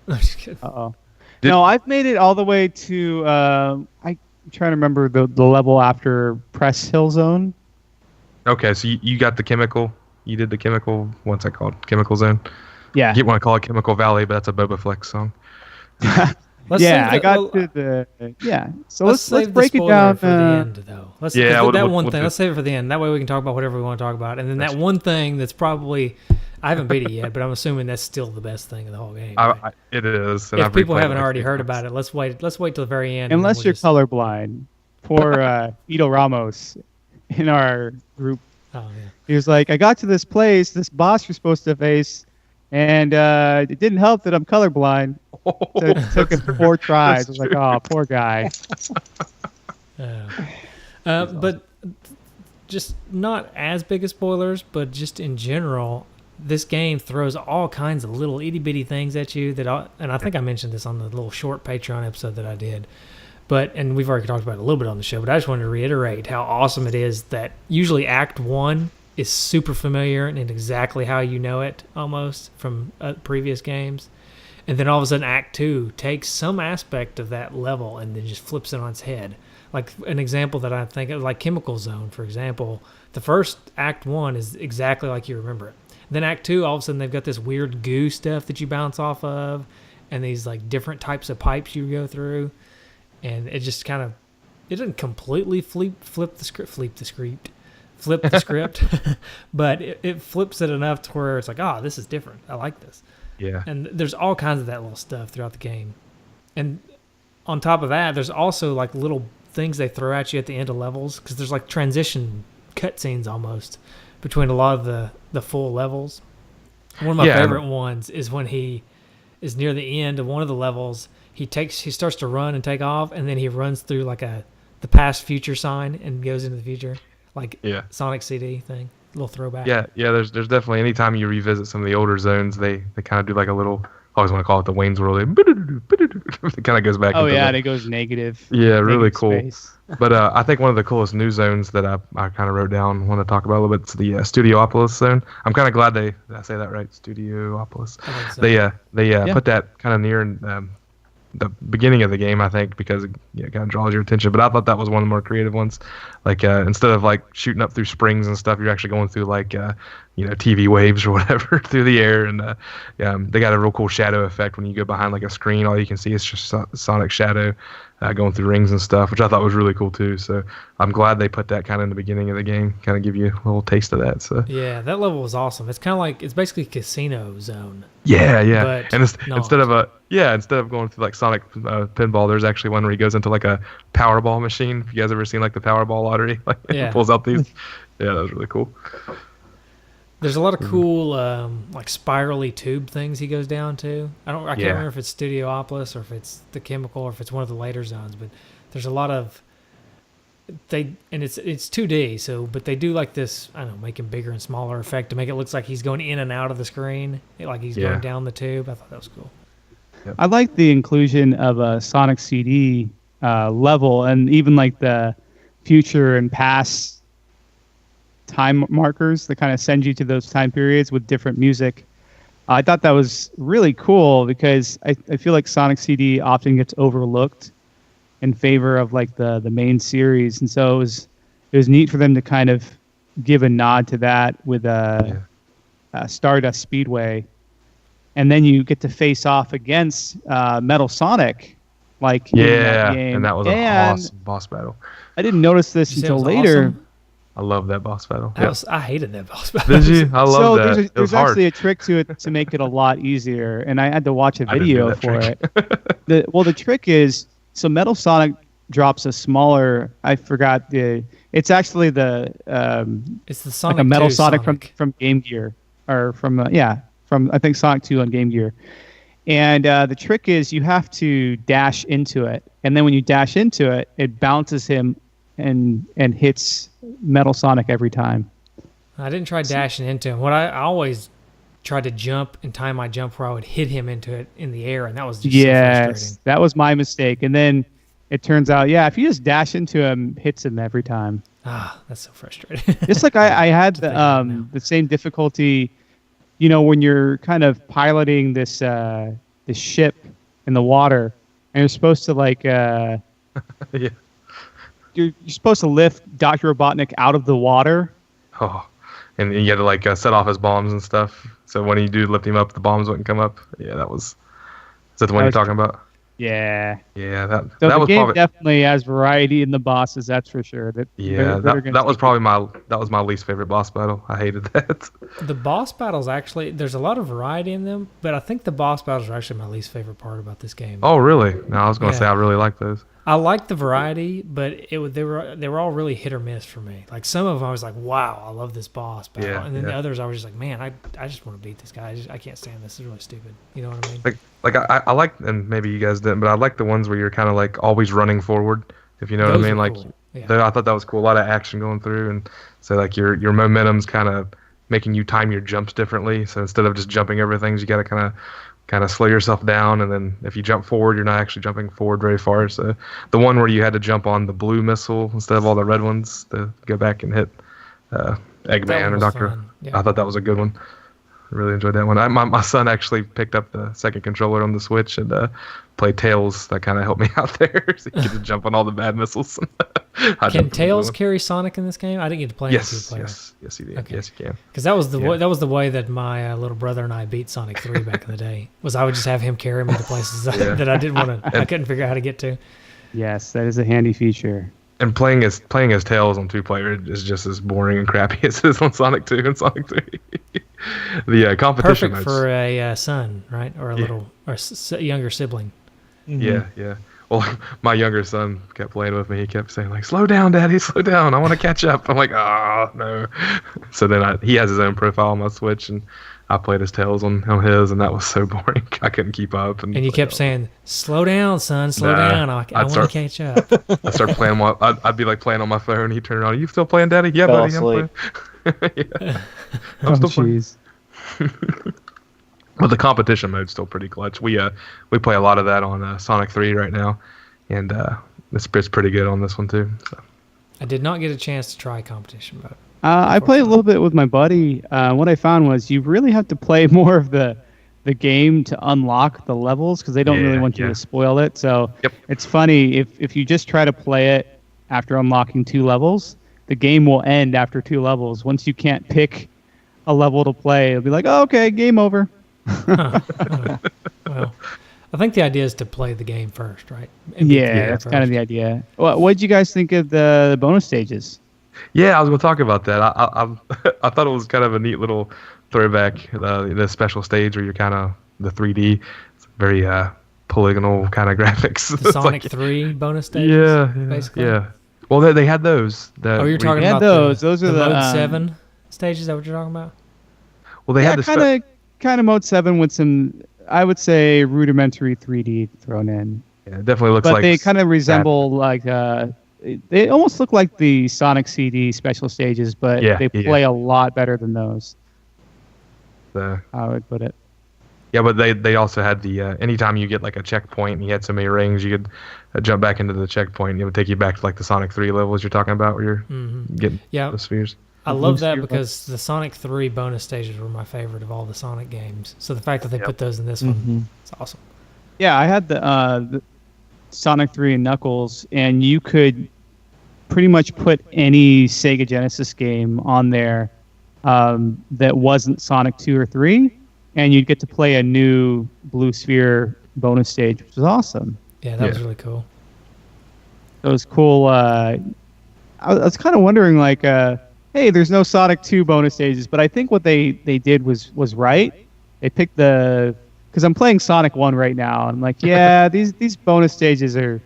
I'm just kidding. Uh-oh. No, I've made it all the way to I'm trying to remember the level after Press Hill Zone. Okay, so you got the chemical. You did the chemical. What's that called? Chemical Zone. Yeah. You want to call it Chemical Valley, but that's a Boba Flex song. I got to the So let's break it down for the end, though. Let's save it for the end. That way we can talk about whatever we want to talk about, and then that one thing that's probably I haven't beat it yet, but I'm assuming that's still the best thing in the whole game. Right? It is. If people haven't already heard about it, let's wait till the very end. Unless you're colorblind. Poor Ito Ramos in our group. Oh yeah. He was like, I got to this place, this boss you're supposed to face, and it didn't help that I'm colorblind. So it took him 4 tries. I was like, oh, poor guy. But just not as big as spoilers, but just in general, this game throws all kinds of little itty bitty things at you and I think I mentioned this on the little short Patreon episode that I did. And we've already talked about it a little bit on the show, but I just wanted to reiterate how awesome it is that usually Act 1 is super familiar and exactly how you know it almost from previous games. And then all of a sudden Act 2 takes some aspect of that level and then just flips it on its head. Like an example that I think of, like Chemical Zone, for example. The first Act 1 is exactly like you remember it. Then Act 2, all of a sudden they've got this weird goo stuff that you bounce off of and these like different types of pipes you go through. And it just kind of, it doesn't completely flip the script, but it flips it enough to where it's like, this is different. I like this. Yeah. And there's all kinds of that little stuff throughout the game. And on top of that, there's also like little things they throw at you at the end of levels, because there's like transition cutscenes almost between a lot of the full levels. One of my favorite ones is when he is near the end of one of the levels. He starts to run and take off, and then he runs through like the past future sign and goes into the future, like Sonic CD thing. A little throwback. Yeah. There's definitely, anytime you revisit some of the older zones, they kind of do like a little. I always want to call it the Wayne's World. It kind of goes back. Oh yeah, and it goes negative. Yeah, really negative cool. Space. But I think one of the coolest new zones that I kind of wrote down, want to talk about a little bit, is the Studiopolis zone. I'm kind of glad did I say that right? Studiopolis. I think so. They put that kind of near the beginning of the game, I think, because it kind of draws your attention. But I thought that was one of the more creative ones. Like instead of like shooting up through springs and stuff, you're actually going through like TV waves or whatever through the air. And they got a real cool shadow effect when you go behind like a screen. All you can see is just Sonic shadow going through rings and stuff, which I thought was really cool too. So I'm glad they put that kind of in the beginning of the game, kind of give you a little taste of that. So yeah, that level was awesome. It's kind of like, it's basically Casino Zone. Yeah. But and instead of going through like Sonic Pinball, there's actually one where he goes into like a Powerball machine. If you guys ever seen like the Powerball lottery, like pulls out these. Yeah, that was really cool. There's a lot of cool like spirally tube things he goes down to. I can't remember if it's Studiopolis or if it's the Chemical or if it's one of the later zones, but there's a lot of and it's 2D, but they do like this, I don't know, make him bigger and smaller effect to make it look like he's going in and out of the screen, like he's going down the tube. I thought that was cool. Yep. I like the inclusion of a Sonic CD level, and even like the future and past time markers that kind of send you to those time periods with different music. I thought that was really cool because I feel like Sonic CD often gets overlooked in favor of like the main series, and so it was neat for them to kind of give a nod to that with Stardust Speedway, and then you get to face off against Metal Sonic, like in that game. And that was an awesome boss battle. I didn't notice this until later. Awesome? I love that boss battle. I hated that boss battle. Did you? I love that. There's actually a trick to it to make it a lot easier, and I had to watch a video for it. The trick is, so Metal Sonic drops a smaller. I forgot it's actually it's the Sonic like a Metal 2 Sonic from Game Gear, or from I think Sonic 2 on Game Gear. And the trick is you have to dash into it, and then when you dash into it, it bounces him and hits Metal Sonic every time. I didn't try dashing into him. I always tried to jump and time my jump where I would hit him into it in the air, and that was just so frustrating. That was my mistake. And then it turns out, if you just dash into him, hits him every time. That's so frustrating. Just like I had the same difficulty, when you're kind of piloting this ship in the water, and you're supposed to like you're supposed to lift Dr. Robotnik out of the water. Oh, and you had to like set off his bombs and stuff. So when you do lift him up, the bombs wouldn't come up. Yeah, is that the one you're talking about? Yeah. Yeah, that the was game probably definitely has variety in the bosses. That's for sure. That was probably my least favorite boss battle. I hated that. The boss battles actually, there's a lot of variety in them, but I think the boss battles are actually my least favorite part about this game. Oh, really? No, I was going to say I really like those. I like the variety, but they were all really hit or miss for me. Like some of them, I was like, "Wow, I love this boss battle," and then the others, I was just like, "Man, I just want to beat this guy. I can't stand this. This is really stupid." You know what I mean? Like I like, and maybe you guys didn't, but I like the ones where you're kind of like always running forward. If you know what I mean, like cool. I thought that was cool. A lot of action going through, and so like your momentum's kind of making you time your jumps differently. So instead of just jumping over things, you got to kind of slow yourself down, and then if you jump forward, you're not actually jumping forward very far. So the one where you had to jump on the blue missile instead of all the red ones to go back and hit Eggman or Doctor. Yeah. I thought that was a good one. I really enjoyed that one. My son actually picked up the second controller on the Switch and played Tails. That kind of helped me out there. So he could jump on all the bad missiles. Can Tails carry Sonic in this game? I didn't get to play yes, in 2-player. Yes, he did. Okay. Yes, he can. Because that was the way that my little brother and I beat Sonic 3 back in the day. Was I would just have him carry me to places that I didn't want to. I couldn't figure out how to get to. Yes, that is a handy feature. And playing as Tails on 2-player is just as boring and crappy as it is on Sonic 2 and Sonic 3. The competition perfect modes. for a son, right, or a little or younger sibling. Mm-hmm. Yeah. Well, my younger son kept playing with me. He kept saying like, "Slow down, Daddy, slow down. I want to catch up." I'm like, "Oh no." So then he has his own profile on my Switch, and I played as Tails on his, and that was so boring. I couldn't keep up. And you kept saying, "Slow down, son, slow down. I want to catch up." I start playing. I'd be like playing on my phone. He'd turn around. Are you still playing, Daddy? Yeah, Fell buddy. asleep. I'm playing. Yeah. I'm still playing. But the competition mode's still pretty clutch. We play a lot of that on Sonic 3 right now, and it's pretty good on this one too. So. I did not get a chance to try competition mode. I played a little bit with my buddy. What I found was you really have to play more of the game to unlock the levels because they don't really want you to spoil it. So it's funny if you just try to play it after unlocking 2 levels, the game will end after 2 levels. Once you can't pick a level to play, it'll be like, oh, okay, game over. Well, I think the idea is to play the game first, right? That's kind of the idea. What did you guys think of the bonus stages? Yeah, I was going to talk about that. I thought it was kind of a neat little throwback. The special stage where you're kind of the 3D, it's very polygonal kind of graphics. The Sonic 3 bonus stages. Yeah, basically. Yeah. Well, they had those. You're talking about those. Those are the Mode 7 stages. Is that what you're talking about? Well, they had the kind of Mode 7 with some, I would say, rudimentary 3D thrown in. Yeah, it definitely looks but like. But they kind of resemble like they almost look like the Sonic CD special stages, but they play a lot better than those. I would put it. Yeah, but they also had the anytime you get like a checkpoint and you had so many rings, you could jump back into the checkpoint. And it would take you back to like the Sonic 3 levels you're talking about, where you're getting the spheres. I love that because the Sonic 3 bonus stages were my favorite of all the Sonic games. So the fact that they put those in this one, it's awesome. Yeah, I had the Sonic 3 and Knuckles, and you could pretty much put any Sega Genesis game on there that wasn't Sonic 2 or 3, and you'd get to play a new Blue Sphere bonus stage, which was awesome. Yeah, that was really cool. It was cool. I was kind of wondering, like, hey, there's no Sonic 2 bonus stages, but I think what they did was right. They picked because I'm playing Sonic 1 right now, and I'm like, yeah, these bonus stages are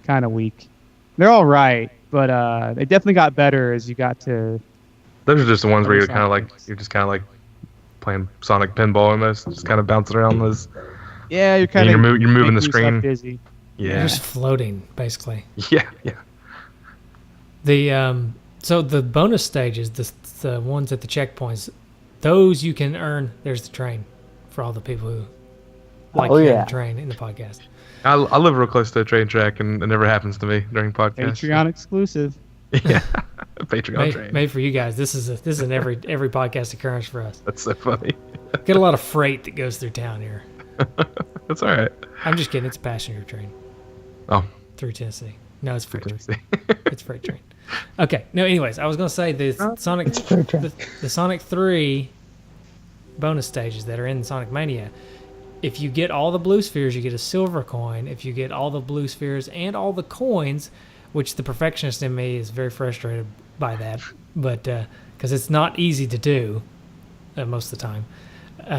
kind of weak. They're all right, but they definitely got better as you got to. Those are just the ones where you're kind of like playing Sonic pinball almost, just kind of bouncing around those. Yeah, you're moving the screen. Dizzy. Yeah, you're just floating basically. Yeah. So the bonus stages, the ones at the checkpoints, those you can earn. There's the train for all the people who like the train in the podcast. I live real close to a train track, and it never happens to me during podcasts. Patreon exclusive. Yeah, Patreon train. Made for you guys. This is an every podcast occurrence for us. That's so funny. Get a lot of freight that goes through town here. That's all right. I'm just kidding. It's a passenger train. Oh. Through Tennessee. No, it's freight train. It's freight train. Okay. No, anyways, I was going to say the Sonic 3 bonus stages that are in Sonic Mania. If you get all the blue spheres, you get a silver coin. If you get all the blue spheres and all the coins, which the perfectionist in me is very frustrated by that, but because it's not easy to do most of the time,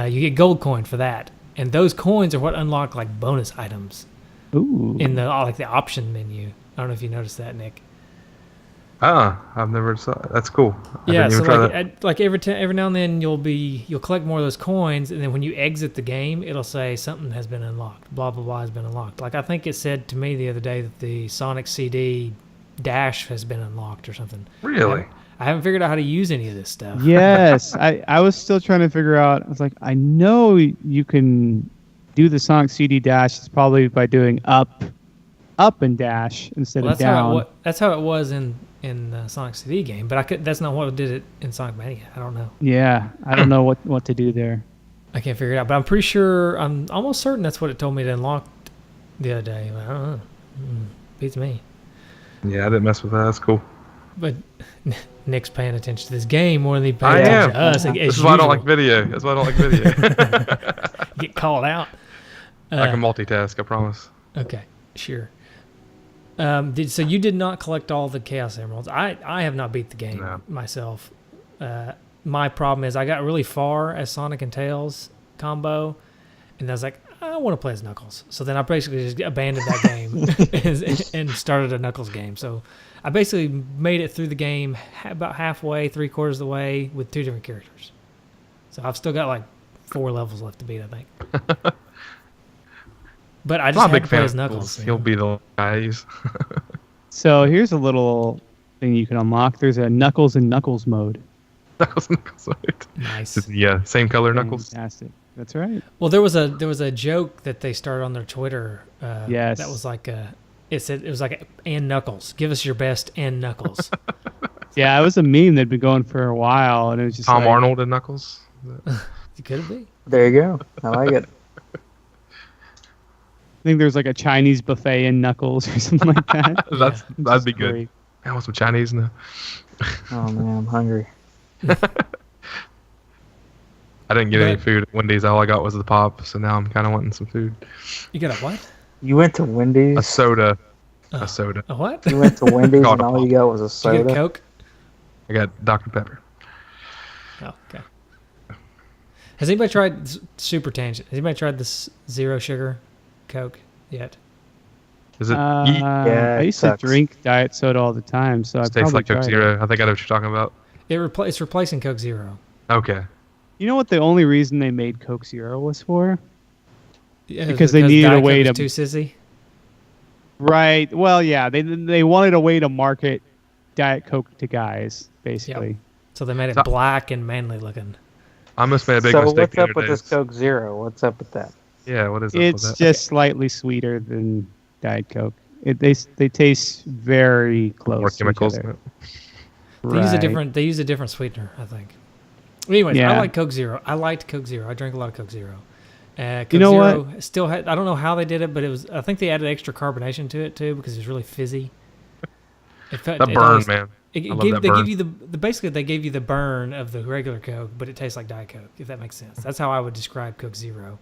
you get gold coin for that, and those coins are what unlock like bonus items. Ooh. In the the option menu. I don't know if you noticed that, Nick. I've never saw it. That's cool. Yeah, so like every now and then you'll collect more of those coins, and then when you exit the game, it'll say something has been unlocked. Blah blah blah has been unlocked. Like I think it said to me the other day that the Sonic CD Dash has been unlocked or something. Really? I haven't figured out how to use any of this stuff. Yes, I was still trying to figure out. I was like, I know you can do the Sonic CD Dash. It's probably by doing up and dash instead of down. That's how it was in the Sonic CD game, but that's not what did it in Sonic Mania. I don't know. Yeah, I don't know what to do there. I can't figure it out, but I'm pretty sure, I'm almost certain that's what it told me to unlock the other day. I don't know. Beats me. Yeah, I didn't mess with that. That's cool. But Nick's paying attention to this game more than he pays attention to us. This is why I don't like video. That's why I don't like video. Get called out. I can multitask, I promise. Okay, sure. So you did not collect all the Chaos Emeralds. I have not beat the game myself. My problem is I got really far as Sonic and Tails combo, and I was like, I want to play as Knuckles. So then I basically just abandoned that game and started a Knuckles game. So I basically made it through the game about halfway, 3/4 of the way with 2 different characters. So I've still got like 4 levels left to beat, I think. But I just had to play as Knuckles. He'll be the guys. So here's a little thing you can unlock. There's a Knuckles and Knuckles mode. Knuckles. Nice. Yeah, same color Knuckles. Fantastic. That's right. Well, there was a joke that they started on their Twitter. Yes. That was like it was like and Knuckles. Give us your best and Knuckles. Yeah, it was a meme that'd been going for a while, and it was just Tom like, Arnold and Knuckles. Could it be? There you go. I like it. I think there's like a Chinese buffet in Knuckles or something like that. That'd be good. Great. I want some Chinese now. Oh man, I'm hungry. I didn't get any food at Wendy's. All I got was the pop, so now I'm kind of wanting some food. You got a what? You went to Wendy's. A soda. A soda. A what? You went to Wendy's Got and a all pop. you got was a Did you soda. get Coke? I got Dr. Pepper. Oh, okay. Has anybody tried super tangent? Has anybody tried this zero sugar Coke yet? Is it? Yeah, I it used sucks. to drink diet soda all the time, so I It tastes probably like Coke tried it. Zero. I think I know what you're talking about. It's replacing Coke Zero. Okay. You know what the only reason they made Coke Zero was for? Yeah, Because they needed a Diet way Coke to- was too sissy. Right. Well, yeah, they wanted a way to market Diet Coke to guys, basically. So they made it So- black and manly looking. I almost made a big So mistake what's the up other with day. this Coke Zero? What's up with that? Yeah, what is up It's with that? just slightly sweeter than Diet Coke. They taste very close More to chemicals each in other. it. They use a different sweetener, I think. Anyways, I Yeah. like Coke Zero. I liked Coke Zero. I drank a lot of Coke Zero. Coke You know Zero still had. I don't know how they did it, but I think they added extra carbonation to it too because it was really fizzy. That burn, man. It I love gave, that they burn. give you the basically they gave you the burn of the regular Coke, but it tastes like Diet Coke. If that makes sense, that's how I would describe Coke Zero.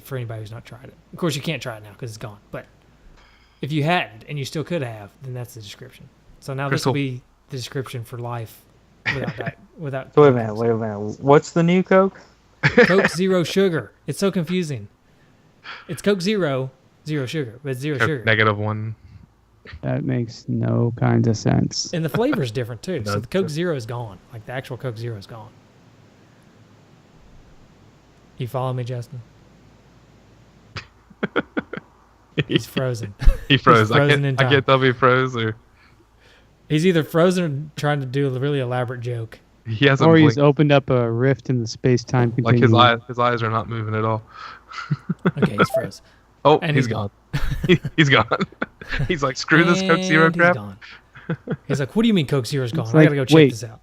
For anybody who's not tried it, of course you can't try it now because it's gone. But if you hadn't and you still could have, then that's the description. So now this Crystal. will be the description for life without. So wait a minute. What's the new Coke? Coke Zero Sugar. It's so confusing. It's Coke Zero sugar, but it's zero Coke sugar. -1. That makes no kinds of sense. And the flavor's different too. So No, the Coke Zero is gone. Like the actual Coke Zero is gone. You follow me, Justin? He's frozen. He froze. frozen in I time. can't tell if he froze or He's either frozen or trying to do a really elaborate joke. he hasn't Or he's blinked. opened up a rift in the space-time Like continuum. his eyes are not moving at all. Okay, he's froze. Oh, And he's he's gone. He's gone. He's like, screw this Coke Zero And crap. He's gone. He's like, what do you mean Coke Zero's gone? It's I like, gotta go check wait. this out.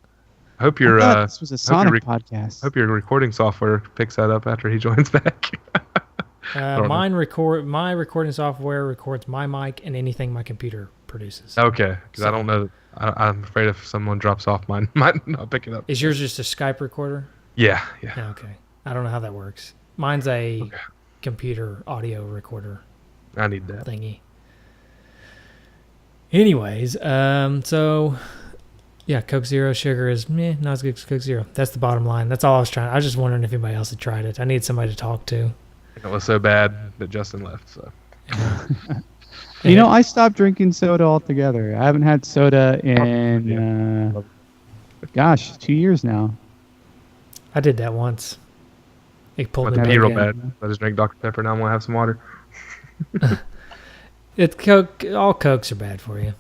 I hope I your thought this was a hope your Sonic rec- podcast. hope your recording software picks that up after he joins back. don't know. My recording software records my mic and anything my computer produces. Okay, because I So- don't know. I'm afraid if someone drops off, mine might not pick it up. Is yours just a Skype recorder? Yeah. Yeah, okay. I don't know how that works. Mine's a Okay. computer audio recorder I need that. thingy. Anyways, so yeah, Coke Zero sugar is not as good as Coke Zero. That's the bottom line. That's all I was trying. I was just wondering if anybody else had tried it. I need somebody to talk to. It was so bad that Justin left. So You know, I stopped drinking soda altogether. I haven't had soda in, gosh, 2 years now. I did that once. It pulled I me went to back pee real in. bad. I just drank Dr Pepper. Now I'm gonna have some water. It's Coke. All Cokes are bad for you.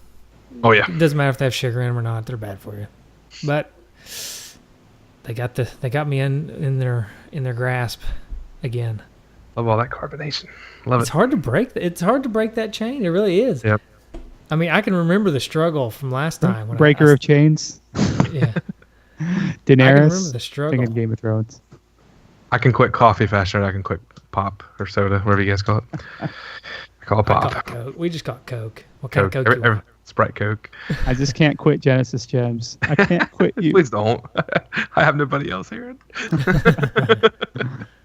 Oh yeah. It doesn't matter if they have sugar in them or not; they're bad for you. But they got me in their grasp again. Love all that carbonation. Love It's it. hard to break. It's hard to break that chain. It really is. Yep. I mean, I can remember the struggle from last time. When Breaker of chains. yeah. I Daenerys. can remember the Thinking struggle. Game of Thrones. I can quit coffee faster than I can quit pop or soda, whatever you guys call it. I call it I call pop. it Coke. We just call it Coke. What kind Coke. of Coke do you want? Sprite Coke. I just can't quit Genesis Gems. I can't quit you. Please don't. I have nobody else here.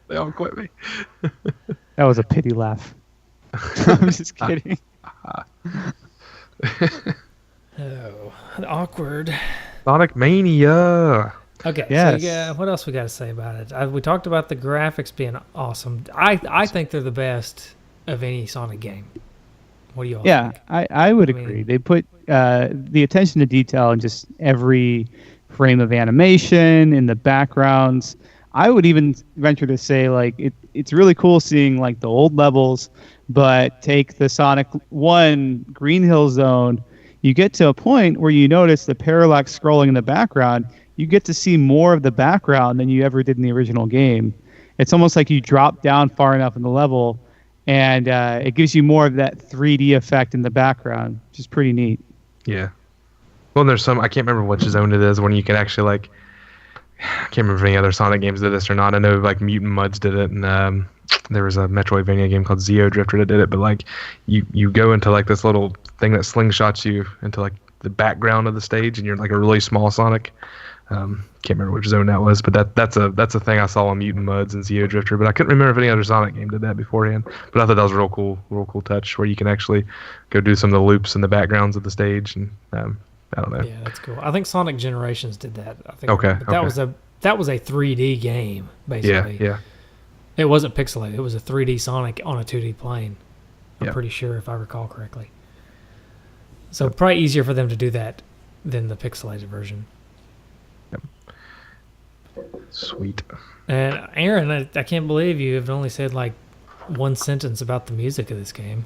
They all quit me. That was a pity laugh. I'm just kidding. Oh, awkward. Sonic Mania. Okay, Yes. so what else we got to say about it? We talked about the graphics being awesome. I think they're the best of any Sonic game. What do you all think? I would agree. They put the attention to detail in just every frame of animation, in the backgrounds. I would even venture to say, like, it's really cool seeing, like, the old levels, but take the Sonic 1 Green Hill Zone, you get to a point where you notice the parallax scrolling in the background. You get to see more of the background than you ever did in the original game. It's almost like you drop down far enough in the level, and it gives you more of that 3D effect in the background, which is pretty neat. Yeah. Well, there's some, I can't remember which zone it is, when you can actually, like, I can't remember if any other Sonic games did this or not. I know, like, Mutant Mudds did it, and there was a Metroidvania game called Zeo Drifter that did it, but, like, you go into, like, this little thing that slingshots you into, like, the background of the stage, and you're, like, a really small Sonic. Can't remember which zone that was, but that's a thing I saw on Mutant Mudds and Zeo Drifter, but I couldn't remember if any other Sonic game did that beforehand. But I thought that was a real cool touch where you can actually go do some of the loops in the backgrounds of the stage, and I don't know. Yeah, that's cool. I think Sonic Generations did that. I think. Okay. But that was a 3D game basically. Yeah. It wasn't pixelated. It was a 3D Sonic on a 2D plane. I'm Yeah. pretty sure, if I recall correctly. So probably easier for them to do that than the pixelated version. Sweet. And Aaron, I can't believe you have only said like one sentence about the music of this game.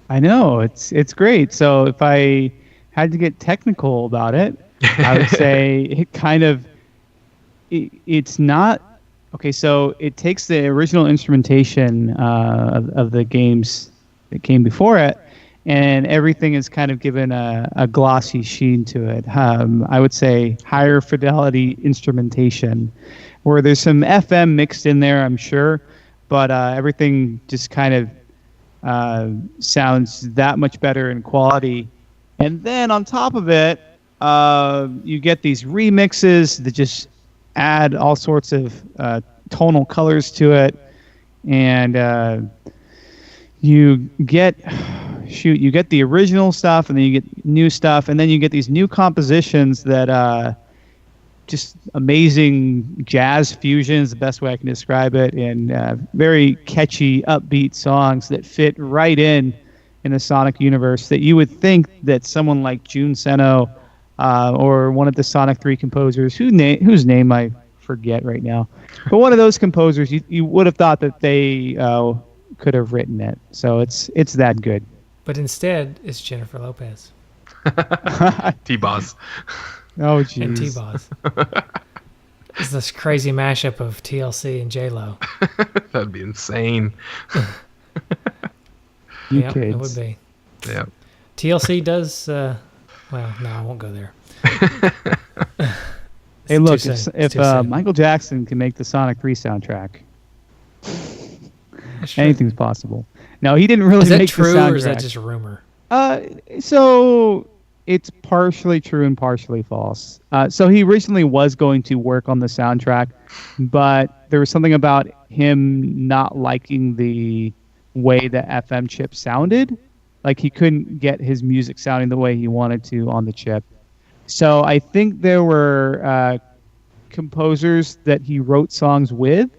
I know, it's great. So if I had to get technical about it, I would say it's not okay. So it takes the original instrumentation of the games that came before it, and everything is kind of given a glossy sheen to it. I would say higher fidelity instrumentation, where there's some FM mixed in there, I'm sure, but everything just kind of sounds that much better in quality. And then on top of it, you get these remixes that just add all sorts of tonal colors to it, and you get the original stuff, and then you get new stuff, and then you get these new compositions that just amazing jazz fusion is the best way I can describe it, and very catchy, upbeat songs that fit right in the Sonic universe that you would think that someone like Jun Seno or one of the Sonic 3 composers, whose name I forget right now, but one of those composers, you would have thought that they could have written it. So it's that good. But instead, it's Jennifer Lopez. T-Boz. Oh, jeez. And T-Boz. It's this crazy mashup of TLC and J-Lo. That'd be insane. Yeah, it would be. Yeah. TLC does. Well, no, I won't go there. Hey, look, if Michael Jackson can make the Sonic 3 soundtrack, anything's possible. No, he didn't really make the soundtrack. Is that true, or is that just a rumor? So it's partially true and partially false. So he originally was going to work on the soundtrack, but there was something about him not liking the way the FM chip sounded. Like, he couldn't get his music sounding the way he wanted to on the chip. So I think there were composers that he wrote songs with,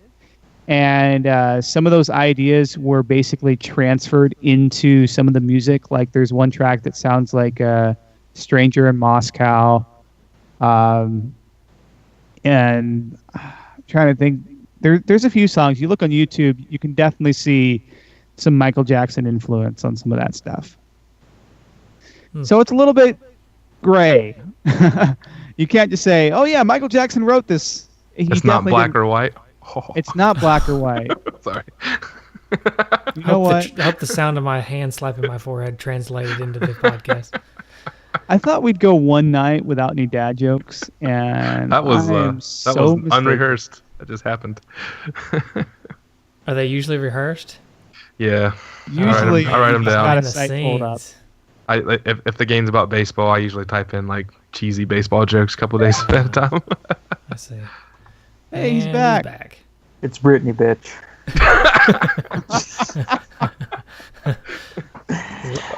and some of those ideas were basically transferred into some of the music. Like, there's one track that sounds like Stranger in Moscow. And I'm trying to think. There's a few songs. You look on YouTube, you can definitely see some Michael Jackson influence on some of that stuff. So it's a little bit gray. You can't just say, oh yeah, Michael Jackson wrote this. It's not black or white. Oh. It's not black or white. Sorry. You know what? I hope the sound of my hand slapping my forehead translated into the podcast. I thought we'd go one night without any dad jokes, and that was unrehearsed. That just happened. Are they usually rehearsed? Yeah. Usually, I write them down. Got a site pulled up. If the game's about baseball, I usually type in like cheesy baseball jokes a couple days at a time. I see. Hey, he's back. It's Britney, bitch.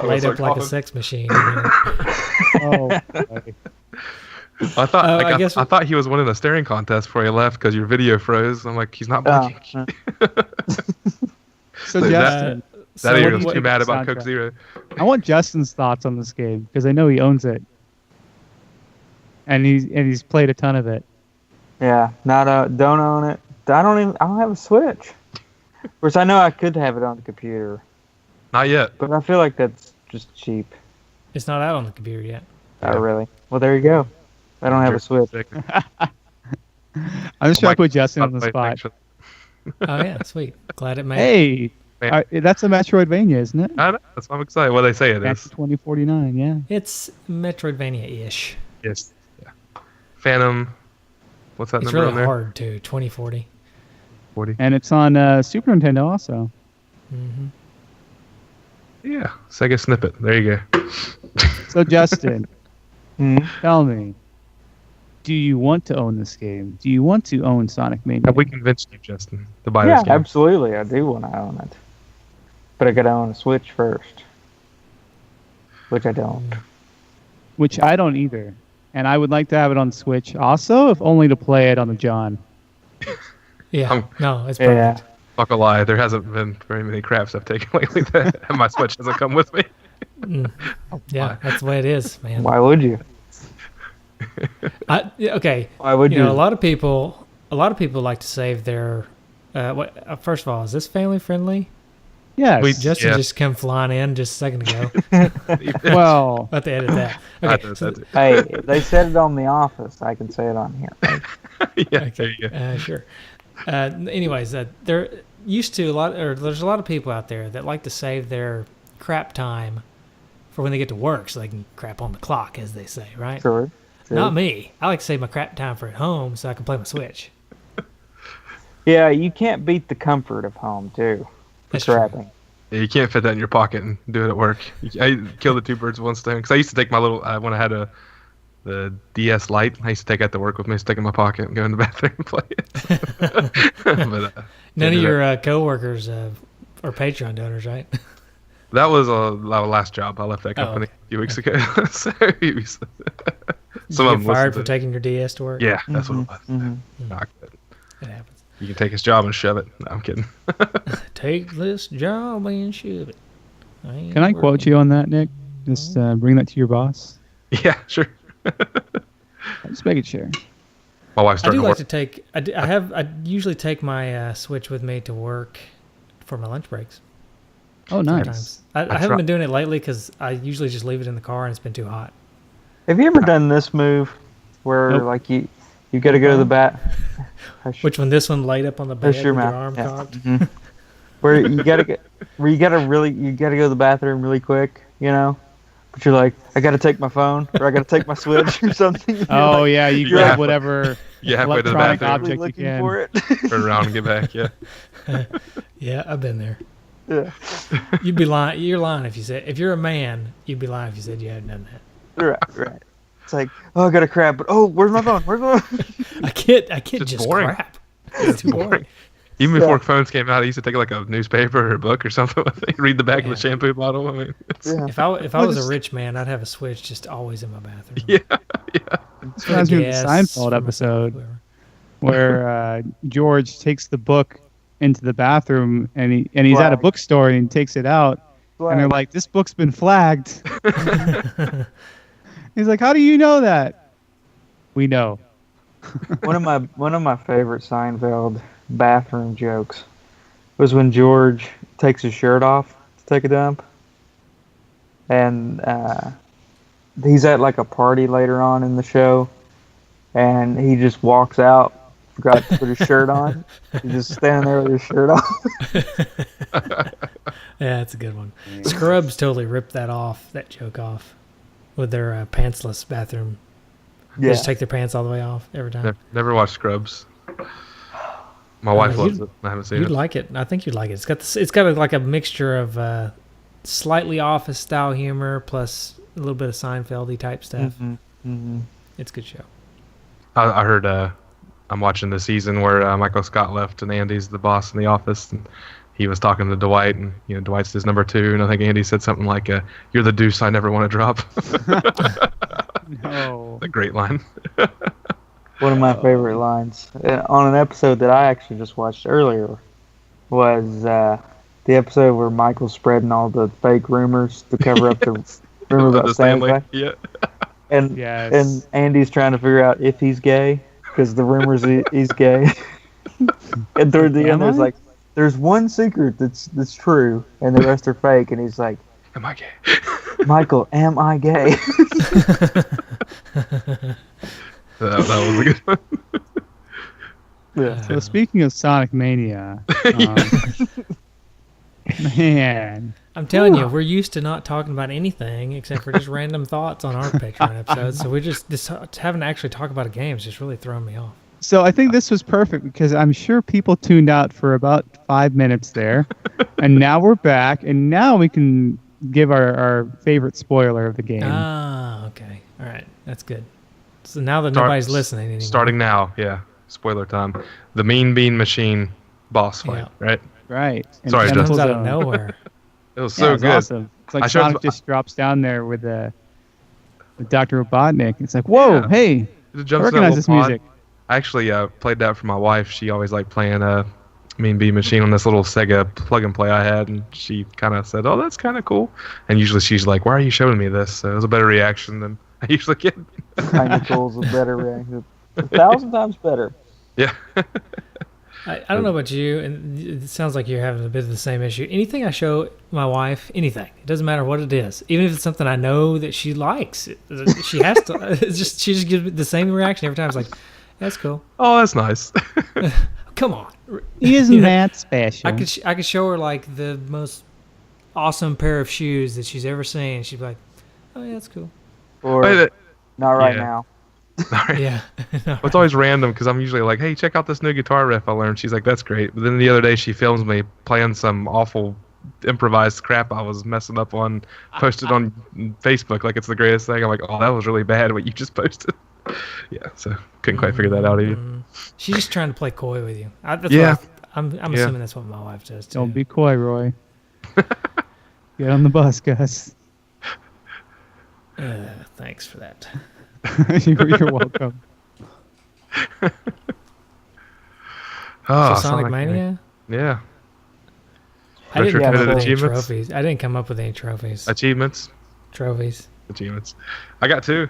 Laid up like a sex machine. Oh, boy. I thought I thought he was winning a staring contest before he left because your video froze. I'm like, he's not blinking. So Justin, that ear was too mad about Coke Zero. I want Justin's thoughts on this game because I know he owns it, and he's played a ton of it. Yeah, don't own it. I don't have a Switch. Of course, I know I could have it on the computer. Not yet. But I feel like that's just cheap. It's not out on the computer yet. Oh, really? Well, there you go. I don't have a Switch. I'm just trying to put Justin on the spot. Oh, yeah, sweet. Glad it made Hey, that's a Metroidvania, isn't it? I know. That's why I'm excited. What they say it is. 2049, yeah. It's Metroidvania-ish. Yes. Yeah. Phantom. What's that It's number really on there? hard, too. 2040. 40. And it's on Super Nintendo also. Mm-hmm. Yeah. Sega Snippet. There you go. So, Justin, tell me, do you want to own this game? Do you want to own Sonic Mania? Have we convinced you, Justin, to buy this game? Yeah, absolutely. I do want to own it. But I got to own a Switch first. Which I don't. Which I don't either. And I would like to have it on Switch also, if only to play it on the John. Yeah. No, it's perfect. Yeah. Not gonna lie, there hasn't been very many craps I've taken lately that my Switch hasn't come with me. Yeah, that's the way it is, man. Why would you? Okay. Why would you? A lot of people like to save their. First of all, is this family friendly? Yes. Justin just came flying in just a second ago. Well, I'll have to edit that. Okay. Hey, they said it on The Office. I can say it on here. Yeah, there you go. Sure. Anyways, there used to there's a lot of people out there that like to save their crap time for when they get to work, so they can crap on the clock, as they say, right? Sure. Not me. I like to save my crap time for at home so I can play my Switch. Yeah, you can't beat the comfort of home, too. That's crapping. Yeah, you can't fit that in your pocket and do it at work. I killed the two birds with one stone. Because I used to take my little, when I had the DS Lite, I used to take that to work with me, stick it in my pocket, and go in the bathroom and play it. But, none of your coworkers are Patreon donors, right? That was our last job. I left that company a few weeks ago. So some of them fired for taking your DS to work. Yeah, that's what it was. Not good. It happens. You can take his job and shove it. No, I'm kidding. Take this job and shove it. Can I quote you on that, Nick? Just bring that to your boss. Yeah, sure. Just make it sure. My wife's starting to work. to take. I usually take my Switch with me to work for my lunch breaks. Oh, nice. Sometimes. I haven't been doing it lately because I usually just leave it in the car and it's been too hot. Have you ever done this move where like you got to go to the bat? Which one? This one laid up on the bed with your arm yeah. cocked? Where you got to go to the bathroom really quick, you know? But you're like, I got to take my phone or I got to take my Switch or something. Oh, yeah, you grab whatever halfway to the electronic bathroom. object you can. For it. Turn around and get back, yeah. Yeah, I've been there. Yeah. You'd be lying. You're lying if you said, if you're a man, you'd be lying if you said you hadn't done that. Right. It's like, oh, I got a crap, but where's my phone? I can't just boring. crap. It's too boring. Even before phones came out, I used to take like a newspaper or a book or something with it. Read the back of the shampoo bottle. I mean, if I was a rich man, I'd have a Switch just always in my bathroom. Yeah. This reminds me of the Seinfeld episode where George takes the book into the bathroom and he's at a bookstore and he takes it out and they're like, "This book's been flagged." He's like, "How do you know that?" We know. One of my favorite Seinfeld bathroom jokes was when George takes his shirt off to take a dump, and he's at like a party later on in the show, and he just walks out, forgot to put his shirt on. He's just standing there with his shirt off. Yeah, that's a good one. Scrubs totally ripped that joke off with their pantsless bathroom. They just take their pants all the way off every time. Never watched Scrubs. My wife loves it. I haven't seen it. You'd like it. I think you'd like it. It's got like a mixture of slightly Office style humor plus a little bit of Seinfeld-y type stuff. It's a good show. I heard I'm watching the season where Michael Scott left and Andy's the boss in the office, and he was talking to Dwight, and Dwight's his number 2, and I think Andy said something like, "You're the deuce I never want to drop." No. A great line. One of my favorite lines on an episode that I actually just watched earlier was the episode where Michael's spreading all the fake rumors to cover up the rumor about Stanley. Yeah. And Yes. and Andy's trying to figure out if he's gay because the rumors he's gay. And toward the end, there's like, there's one secret that's true, and the rest are fake. And he's like, Am I gay? Michael, am I gay? That was a good one. Yeah. So speaking of Sonic Mania, man, I'm telling you, we're used to not talking about anything except for just random thoughts on our Patreon episodes. So we're just having to actually talk about a game is just really throwing me off. so I think this was perfect because I'm sure people tuned out for about 5 minutes there, and now we're back, and now we can give our favorite spoiler of the game. Ah, okay. All right. That's good. So now that nobody's listening anymore. Starting now, yeah. Spoiler time. The Mean Bean Machine boss fight, right? Right. And Sorry, It Chemical comes out of Zone. nowhere. It was Yeah, so it's good. awesome. It's like I showed Sonic just drops down there with Dr. Robotnik. It's like, whoa, Yeah. hey, It I jumps in that recognize little this pod. music. I actually played that for my wife. She always liked playing Mean Bean Machine on this little Sega plug and play I had, and she kind of said, "Oh, that's kind of cool." And usually she's like, "Why are you showing me this?" So it was a better reaction than I usually get. Kind of cool's a better reaction. 1,000 times better. Yeah. I don't know about you, and it sounds like you're having a bit of the same issue. Anything I show my wife, anything, it doesn't matter what it is, even if it's something I know that she likes, she has to. She just gives me the same reaction every time. It's like, that's cool. Oh, that's nice. Come on. Isn't that special? I could show her like the most awesome pair of shoes that she's ever seen. She'd be like, oh yeah, that's cool. Or Wait, not right yeah. now. Yeah. Well, it's always random because I'm usually like, "Hey, check out this new guitar riff I learned." She's like, "That's great." But then the other day she films me playing some awful improvised crap I was messing up on, posted on Facebook like it's the greatest thing. I'm like, "Oh, that was really bad what you just posted." Yeah, so couldn't quite figure that out either. She's just trying to play coy with you. Yeah. I'm Yeah. assuming that's what my wife does too. Don't be coy, Roy. Get on the bus, Gus. Thanks for that. You're welcome. Oh, So Sonic Mania? Yeah. I didn't Retro come up Credit with any achievements? trophies. I didn't come up with any trophies. Achievements. Trophies. I got 2.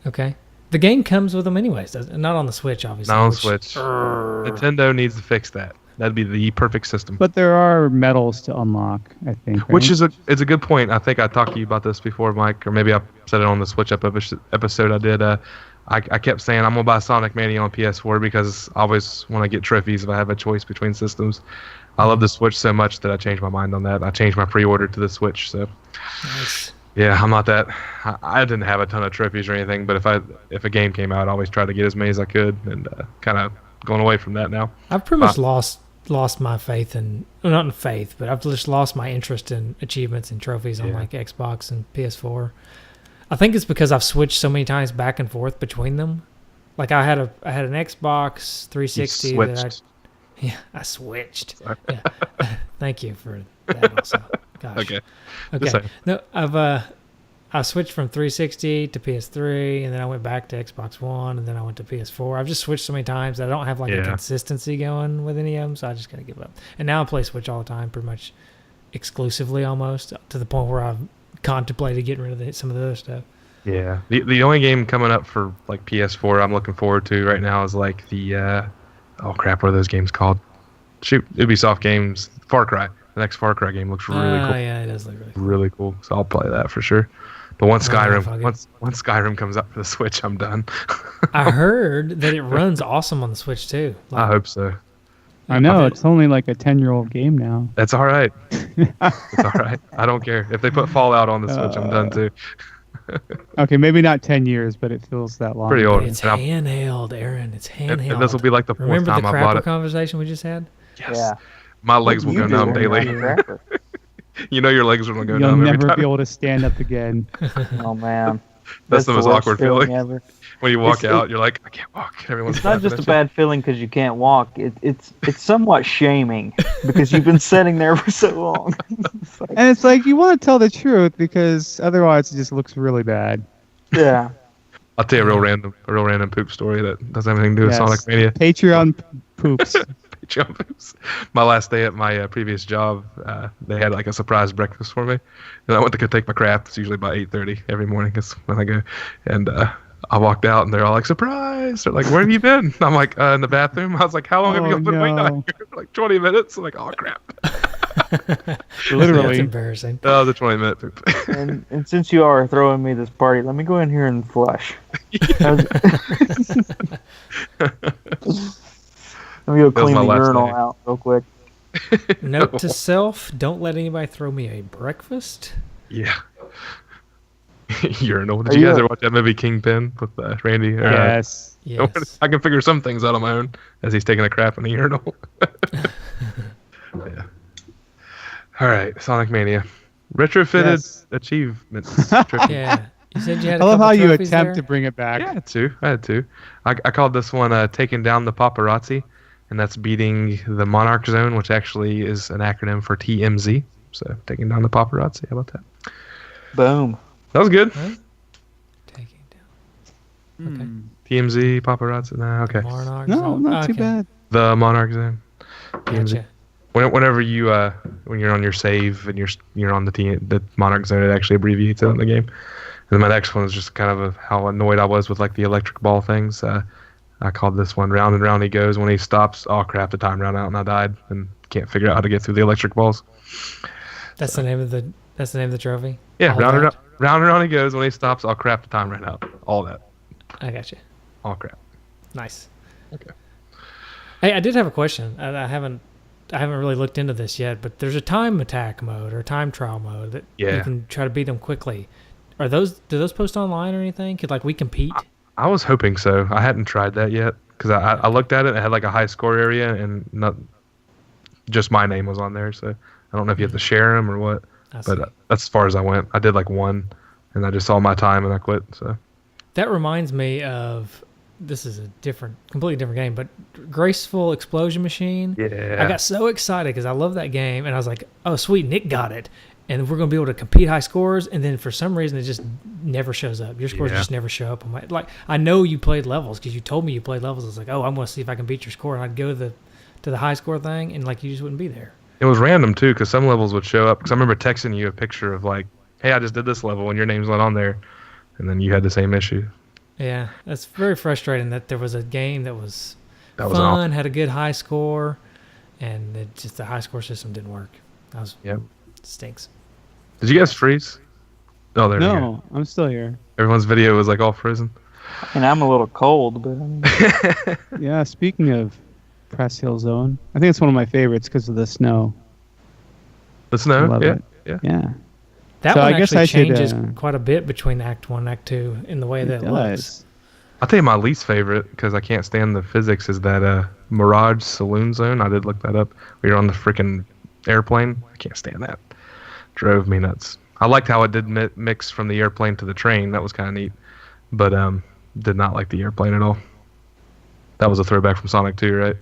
Okay. The game comes with them anyways, doesn't it? Not on the Switch, obviously. Not on which- Switch. Nintendo needs to fix that. That'd be the perfect system. But there are medals to unlock, I think. Right? Which is a good point. I think I talked to you about this before, Mike, or maybe I said it on the Switch Up episode I did. I kept saying I'm gonna buy Sonic Mania on PS4 because I always want to get trophies if I have a choice between systems. I love the Switch so much that I changed my mind on that. I changed my pre-order to the Switch. So Nice. yeah, I'm not that. I didn't have a ton of trophies or anything, but if a game came out, I always tried to get as many as I could, and kind of going away from that now. I've pretty much lost my faith in, well, not in faith, but I've just lost my interest in achievements and trophies on Yeah. like Xbox and PS4. I think it's because I've switched so many times back and forth between them. Like I had an Xbox 360 You that switched. I switched. Sorry. Yeah. Thank you for that also. Gosh. Okay. Okay. Just saying. No, I switched from 360 to PS3, and then I went back to Xbox One, and then I went to PS4. I've just switched so many times that I don't have like a Yeah. consistency going with any of them, so I just gotta give up. And now I play Switch all the time, pretty much exclusively, almost to the point where I've contemplated getting rid of some of the other stuff. Yeah. The only game coming up for like PS4 I'm looking forward to right now is like the oh crap, what are those games called? Shoot, Ubisoft games. Far Cry. The next Far Cry game looks really cool. Yeah, it does look really cool. Really cool. So I'll play that for sure. But once I don't know Skyrim if I'll get- once Skyrim comes up for the Switch, I'm done. I heard that it runs awesome on the Switch too. I hope so. I know bet- it's only like a 10-year-old game now. That's all right. It's all right. I don't care. If they put Fallout on the Switch, I'm done too. Okay, maybe not 10 years, but it feels that long. Pretty old. It's And I'm- handheld, Aaron. It's handheld. And this will be like the 4th Remember the time I bought crapper it. conversation we just had? Yes. Yeah. My legs will You go do numb when you're daily. on the crapper. You know your legs are going to go You'll numb every never time. be able to stand up again. Oh man, That's the most worst awkward feeling. ever. When you walk It's- out, you're like, I can't walk. Everyone's It's not just a laughing at bad feeling because you can't walk. It's somewhat shaming because you've been sitting there for so long. It's like, And it's like you want to tell the truth because otherwise it just looks really bad. Yeah. I'll tell you a real random poop story that doesn't have anything to do with Sonic Mania. Patreon poops. Patreon poops. My last day at my previous job, they had like a surprise breakfast for me, and I went to go take my crap. It's usually about 8:30 every morning. Is when I go, and I walked out, and they're all like, "Surprise!" They're like, "Where have you been?" I'm like, "In the bathroom." I was like, "How long have you been waiting out here?" Like 20 minutes. I'm like, "Oh crap!" Literally. That's embarrassing. That was a 20-minute poop. And since you are throwing me this party, let me go in here and flush. Let me go clean the urinal out real quick. Note to self: don't let anybody throw me a breakfast. Yeah. Urinal. Did you guys ever watch that movie Kingpin with Randy? Yes. Yes. I can figure some things out on my own as he's taking a crap in the urinal. Yeah. All right, Sonic Mania. Retrofitted achievements. Yeah. You said you had. I love how you attempt there? to bring it back. Yeah, I had two. I called this one Taking Down the Paparazzi, and that's beating the Monarch Zone, which actually is an acronym for TMZ. So, Taking Down the Paparazzi. How about that? Boom. That was good. Huh? Taking down. Okay. TMZ, Paparazzi. Nah, okay. Monarch No, Zone. not too bad. The Monarch Zone. TMZ. Gotcha. Whenever you when you're on your save and you're on the Monarch Zone, it actually abbreviates it in the game. And then my next one is just kind of how annoyed I was with like the electric ball things. I called this one Round and Round He Goes. When he stops, oh crap, the time ran out and I died and can't figure out how to get through the electric balls. That's the name of the trophy. Yeah, round and round he goes. When he stops, oh crap, the time ran out. All that. I got you. All crap. Nice. Okay. Hey, I did have a question. I haven't really looked into this yet, but there's a time attack mode or time trial mode that you can try to beat them quickly. Do those post online or anything? Could we compete? I was hoping so. I hadn't tried that yet because I looked at it. It had like a high score area and not just my name was on there. So I don't know if you have to share them or what. But that's as far as I went. I did like one, and I just saw my time and I quit. So that reminds me of. This is a completely different game, but Graceful Explosion Machine. Yeah. I got so excited because I love that game, and I was like, "Oh, sweet, Nick got it, and we're gonna be able to compete high scores." And then for some reason, it just never shows up. Your scores just never show up. I know you played levels because you told me you played levels. I was like, "Oh, I'm gonna see if I can beat your score," and I'd go to the high score thing, and you just wouldn't be there. It was random too because some levels would show up. Because I remember texting you a picture of like, "Hey, I just did this level," and your name's not on there, and then you had the same issue. Yeah, that's very frustrating that there was a game that was fun, awesome. Had a good high score, and the high score system didn't work. Stinks. Did you guys freeze? Oh, there. No, I'm still here. Everyone's video was like all frozen. And I'm a little cold, but Yeah, speaking of Press Hill Zone, I think it's one of my favorites because of the snow. The snow? I love it. Yeah. That so one I guess actually I changes should, quite a bit between Act 1 and Act 2 in the way that it looks. I'll tell you my least favorite, because I can't stand the physics, is that Mirage Saloon Zone. I did look that up. We were on the freaking airplane. I can't stand that. Drove me nuts. I liked how it did mix from the airplane to the train. That was kind of neat. But did not like the airplane at all. That was a throwback from Sonic 2, right?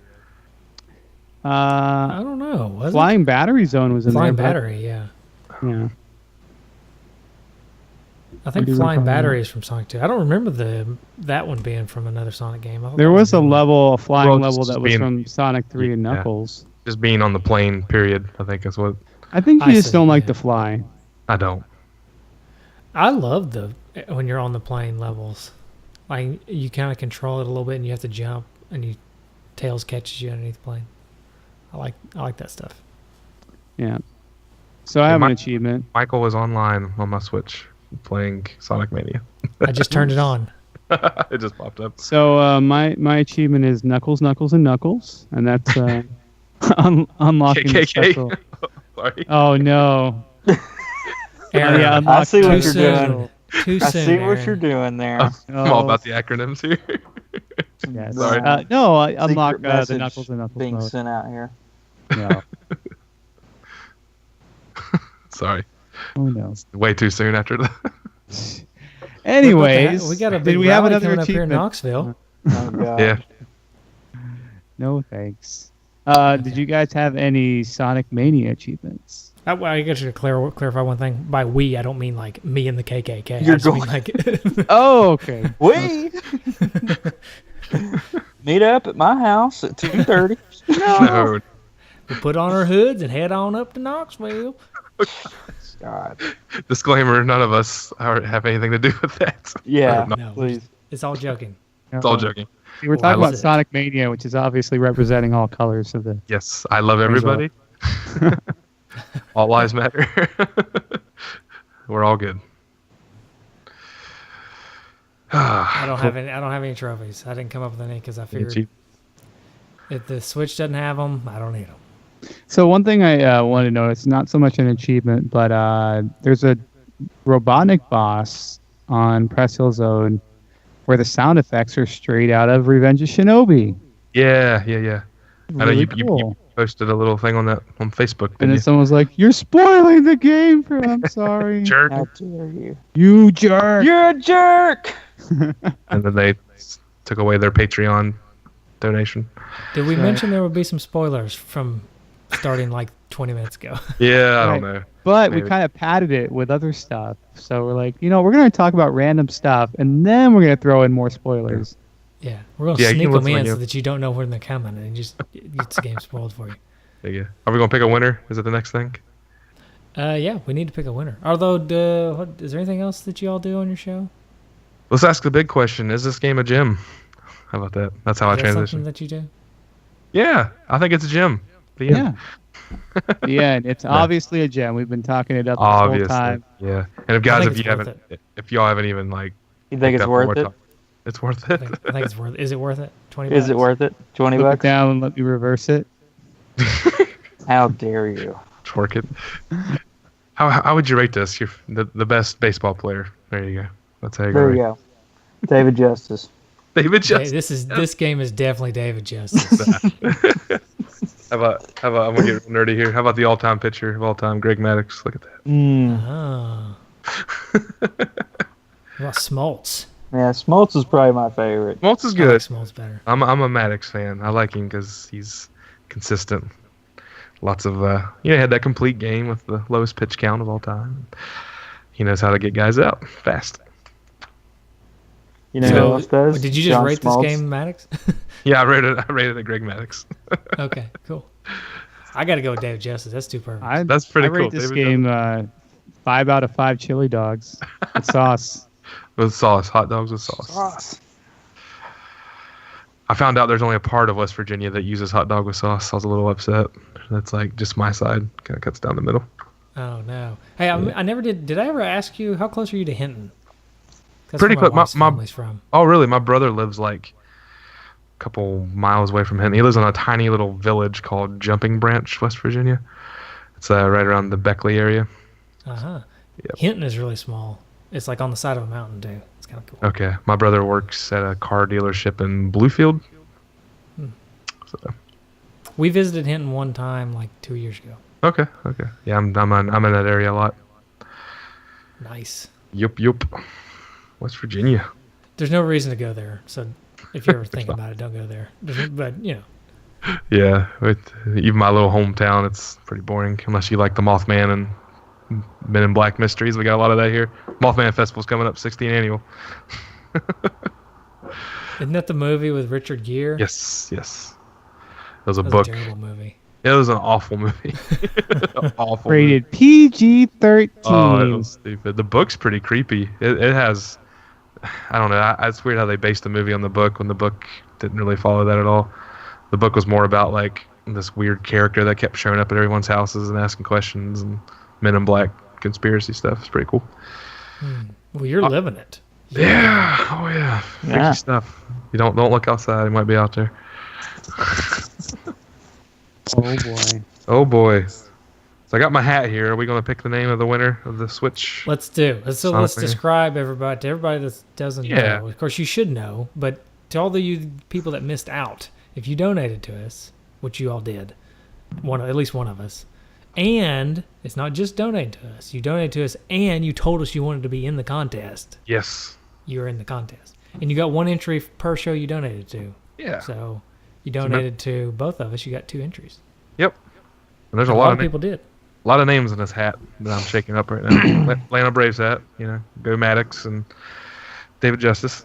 I don't know. Flying Battery Zone was in Flying there. Battery, yeah. Yeah. I think Flying Battery is from Sonic 2. I don't remember that one being from another Sonic game. There was a flying level that was from Sonic 3 and Knuckles. Just being on the plane, period, I think is what... I think you just don't like to fly. I don't. I love when you're on the plane levels. You kind of control it a little bit and you have to jump and Tails catches you underneath the plane. I like that stuff. Yeah. So I have an achievement. Michael was online on my Switch playing Sonic Mania. I just turned it on. It just popped up. So my achievement is Knuckles, Knuckles, and Knuckles, and that's unlocking the special. Sorry. Oh no. Aaron, yeah, I see what you're doing. I see what you're doing there. I'm all about the acronyms here. Yes. Sorry. No, I unlock the message Knuckles and Knuckles being mode. sent out here. No. Sorry. Oh no. Way too soon after that. Anyways, we got a big did we have rally another coming up here in achievement? Knoxville. Oh, God. Yeah. No thanks. Did you guys have any Sonic Mania achievements? I got you to clarify one thing. By we, I don't mean like me and the KKK. You're I just mean like Oh, okay. We meet up at my house at 2:30. No. we put on our hoods and head on up to Knoxville. God. Disclaimer: none of us have anything to do with that. Yeah. No, Please. it's all joking. It's all joking. We were talking Well, about Sonic Mania, which is obviously representing all colors of the. Yes, I love everybody. All lives matter. We're all good. I don't have any trophies. I didn't come up with any because I figured if the Switch doesn't have them, I don't need them. So one thing I want to know, it's not so much an achievement, but there's a Robotnik boss on Press Hill Zone where the sound effects are straight out of Revenge of Shinobi. Yeah. I know Really you cool. posted a little thing on that on Facebook. And then Didn't someone was like, "You're spoiling the game for." I'm sorry. you? Jerk. How dare you? You jerk. You're a jerk. And then they took away their Patreon donation. Did we Right. mention there would be some spoilers from starting like 20 minutes ago? Yeah, I don't Right. know. But Maybe. we kind of padded it with other stuff. So we're like, we're going to talk about random stuff, and then we're going to throw in more spoilers. Yeah, we're gonna Yeah, you sneak can them listen in when so that you don't know when they're coming, and just gets the game spoiled for you. There you go. Are we gonna pick a winner? Is it the next thing? Yeah, we need to pick a winner. Although, is there anything else that you all do on your show? Let's ask the big question: is this game a gym? How about that? That's how I Is that transition. something that you do? Yeah, I think it's a gym. The end. Yeah, and it's obviously a gem. We've been talking it up this Obviously. whole time. Yeah. And if guys, think if it's you worth haven't, if y'all haven't even like, You think picked it's up worth what it? we're talking- it's worth I it. think it's worth. Is it worth it? 20. Is it worth it? 20 Flip it bucks? down and let me reverse it. How dare you? Twerk it. How would you rate this? You're the best baseball player. There you go. That's how you There go. you go. David Justice. David Hey, Justice. this game is definitely David Justice. How about I'm gonna get real nerdy here. How about the all-time pitcher of all time, Greg Maddux? Look at that. Oh. What about Smoltz? Yeah, Smoltz is probably my favorite. Maltz is I like good. Smoltz better. I'm a Maddox fan. I like him because he's consistent. Lots of he had that complete game with the lowest pitch count of all time. He knows how to get guys out fast. You know who else does? Did you just John rate Smoltz. this game, Maddox? Yeah, I rated it Greg Maddux. Okay, cool. I got to go with David Justice. That's too perfect. That's pretty I rate cool. this David game 5 out of 5 chili dogs with sauce. with sauce, hot dogs with sauce. Sauce. I found out there's only a part of West Virginia that uses hot dog with sauce. I was a little upset. That's like just my side. Kind of cuts down the middle. Oh no! Hey, I never did. Did I ever ask you how close are you to Hinton? That's Pretty where close. my wife's My- family's from. Oh, really? My brother lives like a couple miles away from him. He lives in a tiny little village called Jumping Branch, West Virginia. It's right around the Beckley area. Uh huh. Yep. Hinton is really small. It's like on the side of a mountain too. It's kind of cool. Okay. My brother works at a car dealership in Bluefield. So, We visited Hinton one time like 2 years ago. okay. Yeah, I'm in that area a lot. Nice. Yup. West Virginia. There's no reason to go there. So if you're ever thinking about it, don't go there. But Yeah, even my little hometown, it's pretty boring unless you like the Mothman and Men in Black mysteries. We got a lot of that here. Mothman Festival's coming up, 16th annual. isn't that the movie with Richard Gere? Yes. It was a That was book. a terrible movie. It was an awful movie. Awful. Rated PG-13. Oh, it was stupid. The book's pretty creepy. It has, I don't know. It's weird how they based the movie on the book when the book didn't really follow that at all. The book was more about like this weird character that kept showing up at everyone's houses and asking questions and Men in Black conspiracy stuff. It's pretty cool. Well, you're living it. Yeah. Oh yeah. Freaky Yeah. stuff. You don't look outside. He might be out there. Oh boy. Oh boy. So I got my hat here. Are we going to pick the name of the winner of the Switch? Let's do. So Sonic let's Mania. describe everybody to everybody that doesn't Yeah. know. Of course, you should know, but to all the you people that missed out, if you donated to us, which you all did, at least one of us, and it's not just donate to us. You donated to us, and you told us you wanted to be in the contest. Yes. You were in the contest, and you got one entry per show you donated to. Yeah. So you donated to both of us. You got 2 entries. Yep. And there's A a lot lot of people did. A lot of names in this hat that I'm shaking up right now. Atlanta Braves hat, go Maddox and David Justice.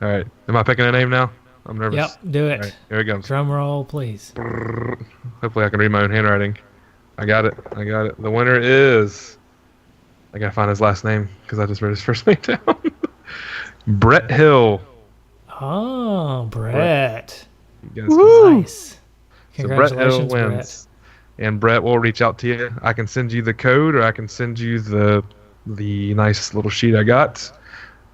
All right, am I picking a name now? I'm nervous. Yep, do it. All right, here it comes. Drum roll, please. Hopefully I can read my own handwriting. I got it. The winner is... I gotta find his last name because I just wrote his first name down. Brett Hill. Oh, Brett. You guys Nice. Congratulations, so Brett Hill wins. And Brett will reach out to you. I can send you the code, or I can send you the nice little sheet I got,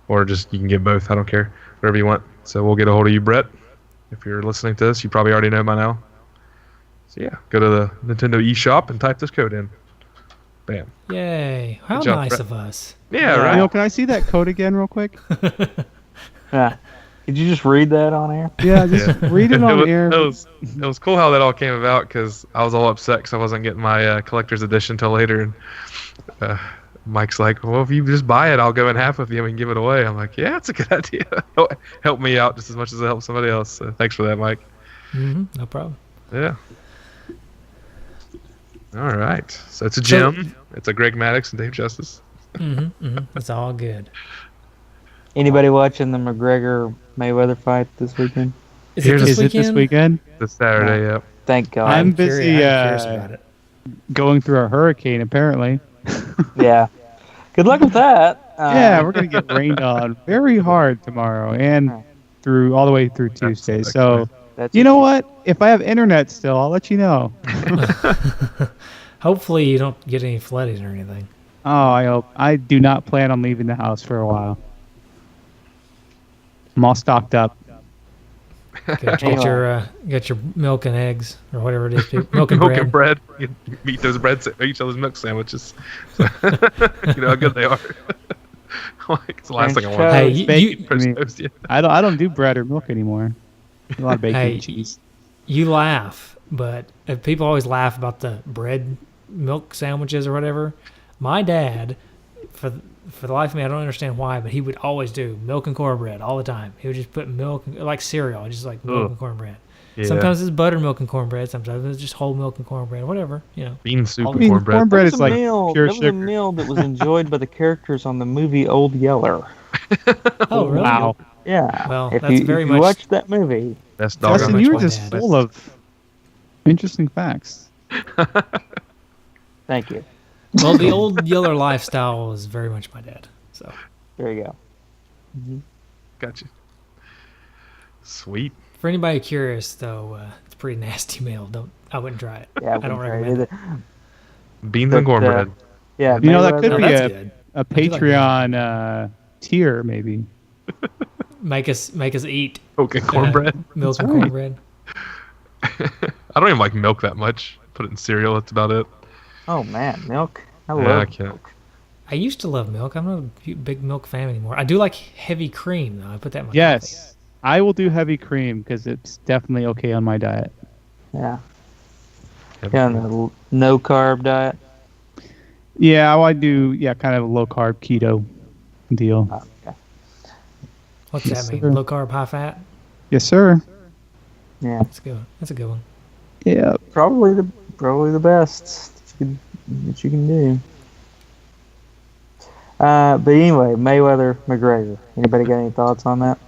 or just you can get both. I don't care, whatever you want. So we'll get a hold of you, Brett. If you're listening to this, you probably already know by now. So yeah, go to the Nintendo eShop and type this code in. Bam. Yay. How Good job, nice Brett. of us. Yeah, right. Can I see that code again real quick? Yeah. Did you just read that on air? Yeah, just read it on air. It was cool how that all came about because I was all upset because I wasn't getting my collector's edition till later. And Mike's like, well, if you just buy it, I'll go in half with you and we can give it away. I'm like, yeah, it's a good idea. Help me out just as much as it helps somebody else. So thanks for that, Mike. No problem. Yeah. All right. So it's a Jim. It's a Greg Maddox and Dave Justice. It's all good. Anybody watching the McGregor Mayweather fight this weekend? Is it this weekend? This Saturday, yep. Thank God. I'm busy curious about it. going through a hurricane, apparently. Yeah. Good luck with that. Yeah, we're going to get rained on very hard tomorrow and all the way through Tuesday. So, you know what? If I have internet still, I'll let you know. Hopefully you don't get any flooding or anything. Oh, I hope. I do not plan on leaving the house for a while. I'm all stocked up. Get your milk and eggs or whatever it is. Milk and bread. You eat those each other's milk sandwiches. You know how good they are. It's the last thing I want. Hey, I don't do bread or milk anymore. A lot of bacon and cheese. You laugh, but people always laugh about the bread milk sandwiches or whatever. My dad, for the life of me, I don't understand why, but he would always do milk and cornbread all the time. He would just put milk, like cereal, just like milk and cornbread. Yeah. Sometimes it's buttermilk and cornbread. Sometimes it's just whole milk and cornbread. Whatever, Bean soup and cornbread. Cornbread is like pure sugar. That was a meal that was enjoyed by the characters on the movie Old Yeller. Oh, really? Wow. Yeah. Well, if that's you, very if much. you watch that movie. That's Justin, you were just dad. full of interesting facts. Thank you. Well, the Old Yeller lifestyle was very much my dad. So there you go. Gotcha. Sweet. For anybody curious, though, it's a pretty nasty meal. I wouldn't try it. Yeah, I don't recommend it. Beans and cornbread. Yeah, you know that could be good. a Patreon tier, maybe. Make us eat milk and cornbread. Milk and cornbread. I don't even like milk that much. Put it in cereal. That's about it. Oh man, milk. I love milk. I used to love milk. I'm not a big milk fan anymore. I do like heavy cream though. I put that in my Yes, coffee. I will do heavy cream because it's definitely okay on my diet. Yeah. Yeah, on the no carb diet. Yeah, I do. Yeah, kind of a low carb keto deal. Okay. What's that mean? Low carb, high fat? Yes, sir. Yeah, that's good. That's a good one. Yeah, probably the best that you can do. But anyway, Mayweather McGregor. Anybody got any thoughts on that?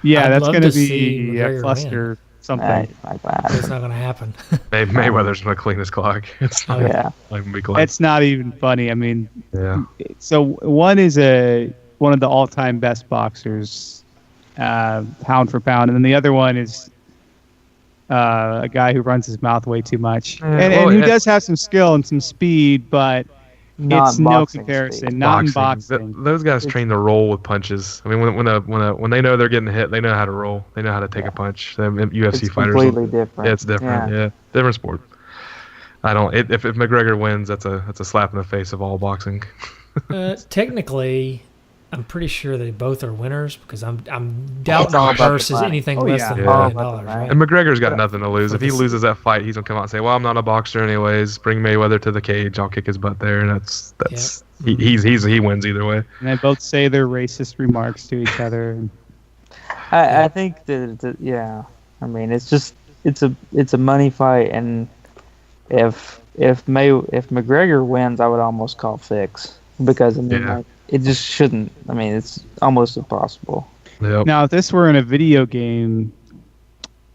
Yeah, that's going to be a cluster something. It's not going to happen. Mayweather's going to clean his clock. It's not even be close. It's not even funny. I mean, yeah. So one is one of the all-time best boxers, pound for pound, and then the other one is a guy who runs his mouth way too much, and who does have some skill and some speed, but it's no comparison. Speed. Not in boxing. Those guys train to roll with punches. I mean, when they know they're getting hit, they know how to roll. They know how to take a punch. Them UFC it's fighters. Completely different. Yeah, it's different. Yeah, different sport. I don't. If McGregor wins, that's a slap in the face of all boxing. Technically, I'm pretty sure they both are winners because I'm doubting our purse is anything less than $1 million. Right? And McGregor's got nothing to lose. If he loses that fight, he's gonna come out and say, "Well, I'm not a boxer anyways. Bring Mayweather to the cage. I'll kick his butt there." And that's he wins either way. And they both say their racist remarks to each other. I think that yeah. I mean, it's it's a money fight, and if McGregor wins, I would almost call fix, because I mean, like, it just shouldn't. I mean, it's almost impossible. Yep. Now, if this were in a video game,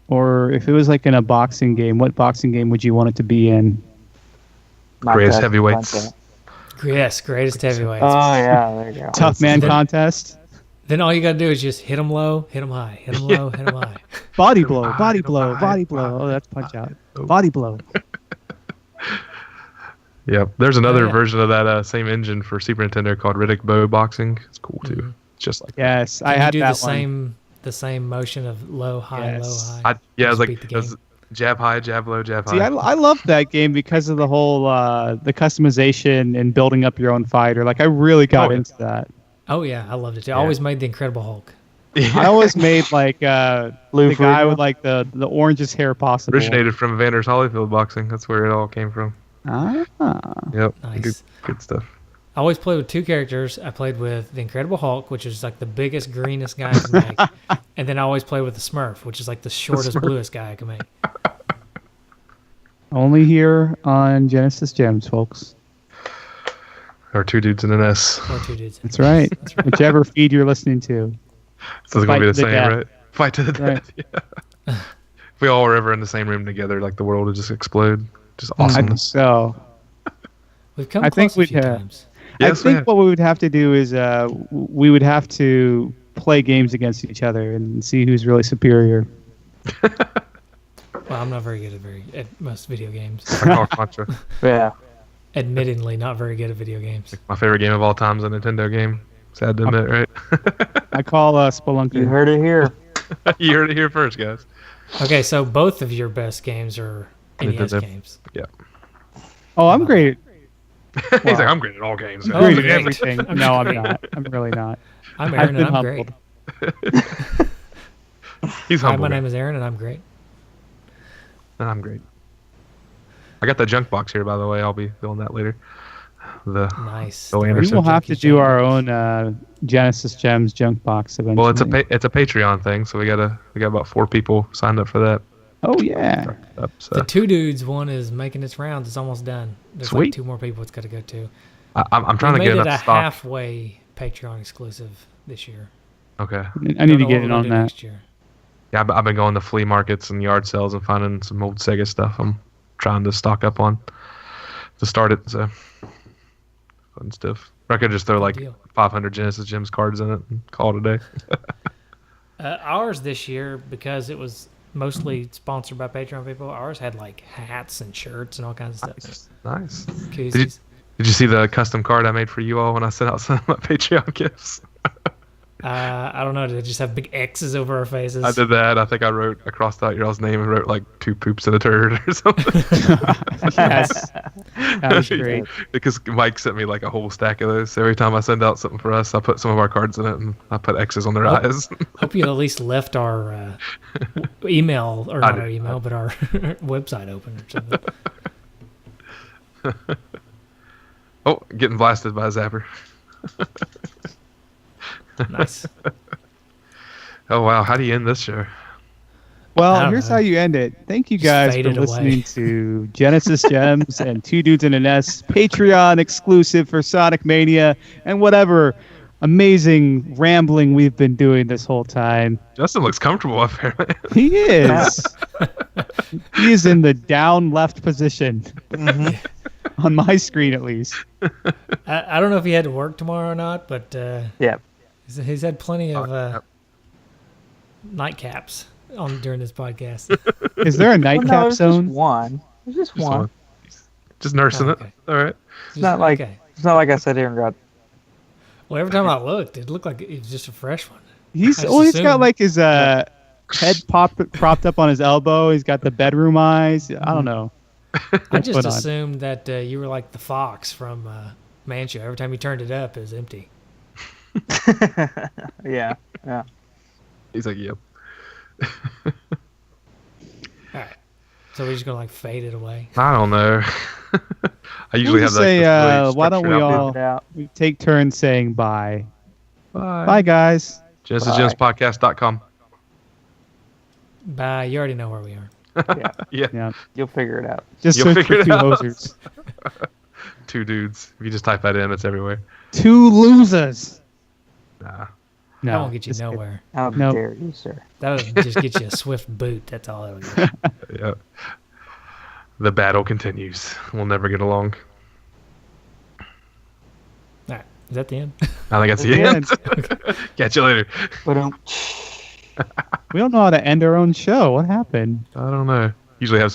or if it was like in a boxing game, what boxing game would you want it to be in? Greatest heavyweights. Yes, greatest heavyweights. Oh yeah, there you go. Tough man contest. Then all you gotta do is just hit them low, hit them high, hit them low, hit them high. Body blow, body blow, body blow. Oh, that's Punch Out. Body blow. Yep. There's another version of that same engine for Super Nintendo called Riddick Bowe Boxing. It's cool too. Mm-hmm. It's just like yes, Can I had you do that the same motion of low, high, Yes. low, high. it was Just like beat the it was game. jab high, jab low, jab See, high. I love that game because of the whole the customization and building up your own fighter. Like, I really got into that. Oh yeah, I loved it too. I always made the Incredible Hulk. I always made like the guy with like the orangest hair possible. Originated from Evander Holyfield boxing. That's where it all came from. Ah. Yep. Nice. Good stuff. I always played with two characters. I played with the Incredible Hulk, which is like the biggest, greenest guy I can make. And then I always played with the Smurf, which is like the shortest, bluest guy I can make. Only here on Genesis Gems, folks. Or Two Dudes and an S. Or two dudes. That's right. That's right. Whichever feed you're listening to. So it's going to be the Fight to the same, death. right? Fight to the Right. death. Yeah. If we all were ever in the same room together, like the world would just explode. Just awesomeness. So We've come I think close a few we'd times. Yes, I think man. what we would have to do is we would have to play games against each other and see who's really superior. Well, I'm not very good at most video games. I call Contra. Yeah. Admittedly, not very good at video games. My favorite game of all time is a Nintendo game. Sad to admit, right? I call Spelunky. You heard it here. You heard it here first, guys. Okay, so both of your best games are NES Nintendo. games. Yeah. Oh, I'm great. He's like, I'm great at all games. Oh, Great at great. everything. No, I'm not. I'm really not. I'm I've Aaron, been and I'm great. humbled. He's Hi, humble. my guy. name is Aaron, and I'm great. I'm great. I got the junk box here, by the way. I'll be filling that later. Nice. Bill We Anderson. will have to Junkies do our Junk own Genesis Gems junk box eventually. Well, it's a Patreon thing, so we got about 4 people signed up for that. Oh yeah. So The Two Dudes one is making its rounds. It's almost done. There's Sweet. like 2 more people it's got to go to. I'm trying We to made get it enough a stock. halfway Patreon exclusive this year. Okay. I need Don't to know get what in we'll on do that. next year. Yeah, I've been going to flea markets and yard sales and finding some old Sega stuff. I'm trying to stock up on to start it. So fun stuff. Or I could just throw like deal. 500 Genesis Gems cards in it and call it a day. Ours this year, because it was mostly sponsored by Patreon people, ours had like hats and shirts and all kinds of stuff. Nice. Koozies. Did you see the custom card I made for you all when I sent out some of my Patreon gifts? I don't know. Did it just have big X's over our faces? I did that. I think I crossed out your all's name and wrote like 2 poops and a turd or something. Yes. That was great. Because Mike sent me like a whole stack of those. So every time I send out something for us, I put some of our cards in it and I put X's on their eyes. Hope you at least left our email, or not did. our email, but our website open or something. Oh, getting blasted by a zapper. Nice. Oh wow, how do you end this show? I Well, don't here's know. how you end it. Thank you Just guys for faded away. listening to Genesis Gems and Two Dudes and an S Patreon exclusive for Sonic Mania and whatever amazing rambling we've been doing this whole time. Justin looks comfortable up here. He is. He is in the down left position on my screen, at least. I don't know if he had to work tomorrow or not, but Yeah. he's had plenty of nightcaps on during this podcast. Is there a Well, nightcap no, there's zone? just one. There's just Just one. one. Just nursing Oh, okay. it. All right. It's not like okay. it's not like I sat here and got. Well, every time I looked, it looked like it was just a fresh one. He's I just well, he's got assumed- like his head propped up on his elbow. He's got the bedroom eyes. I don't know. I just Put on. assumed that you were like the fox from Manchu. Every time you turned it up, it was empty. Yeah. Yeah. He's like, yep. All right. So we're just gonna like fade it away. I don't know. I usually We'll have like say, this really why don't we structured all outfit. Out. we take turns saying bye? Bye. Bye, guys. GenesisGemsPodcast.com. Bye. You already know where we are. Yeah. You'll figure it out. Just You'll search figure for it two out. hosers. Two dudes. If you just type that in, it's everywhere. Two losers. Nah. That No, won't get you just kidding. nowhere. How Nope. dare you, sir? That'll just get you a swift boot. That's all it'll get. Yeah. The battle continues. We'll never get along. All right. Is that the end? I think that's the end. Catch you later. But We don't know how to end our own show. What happened? I don't know. Usually have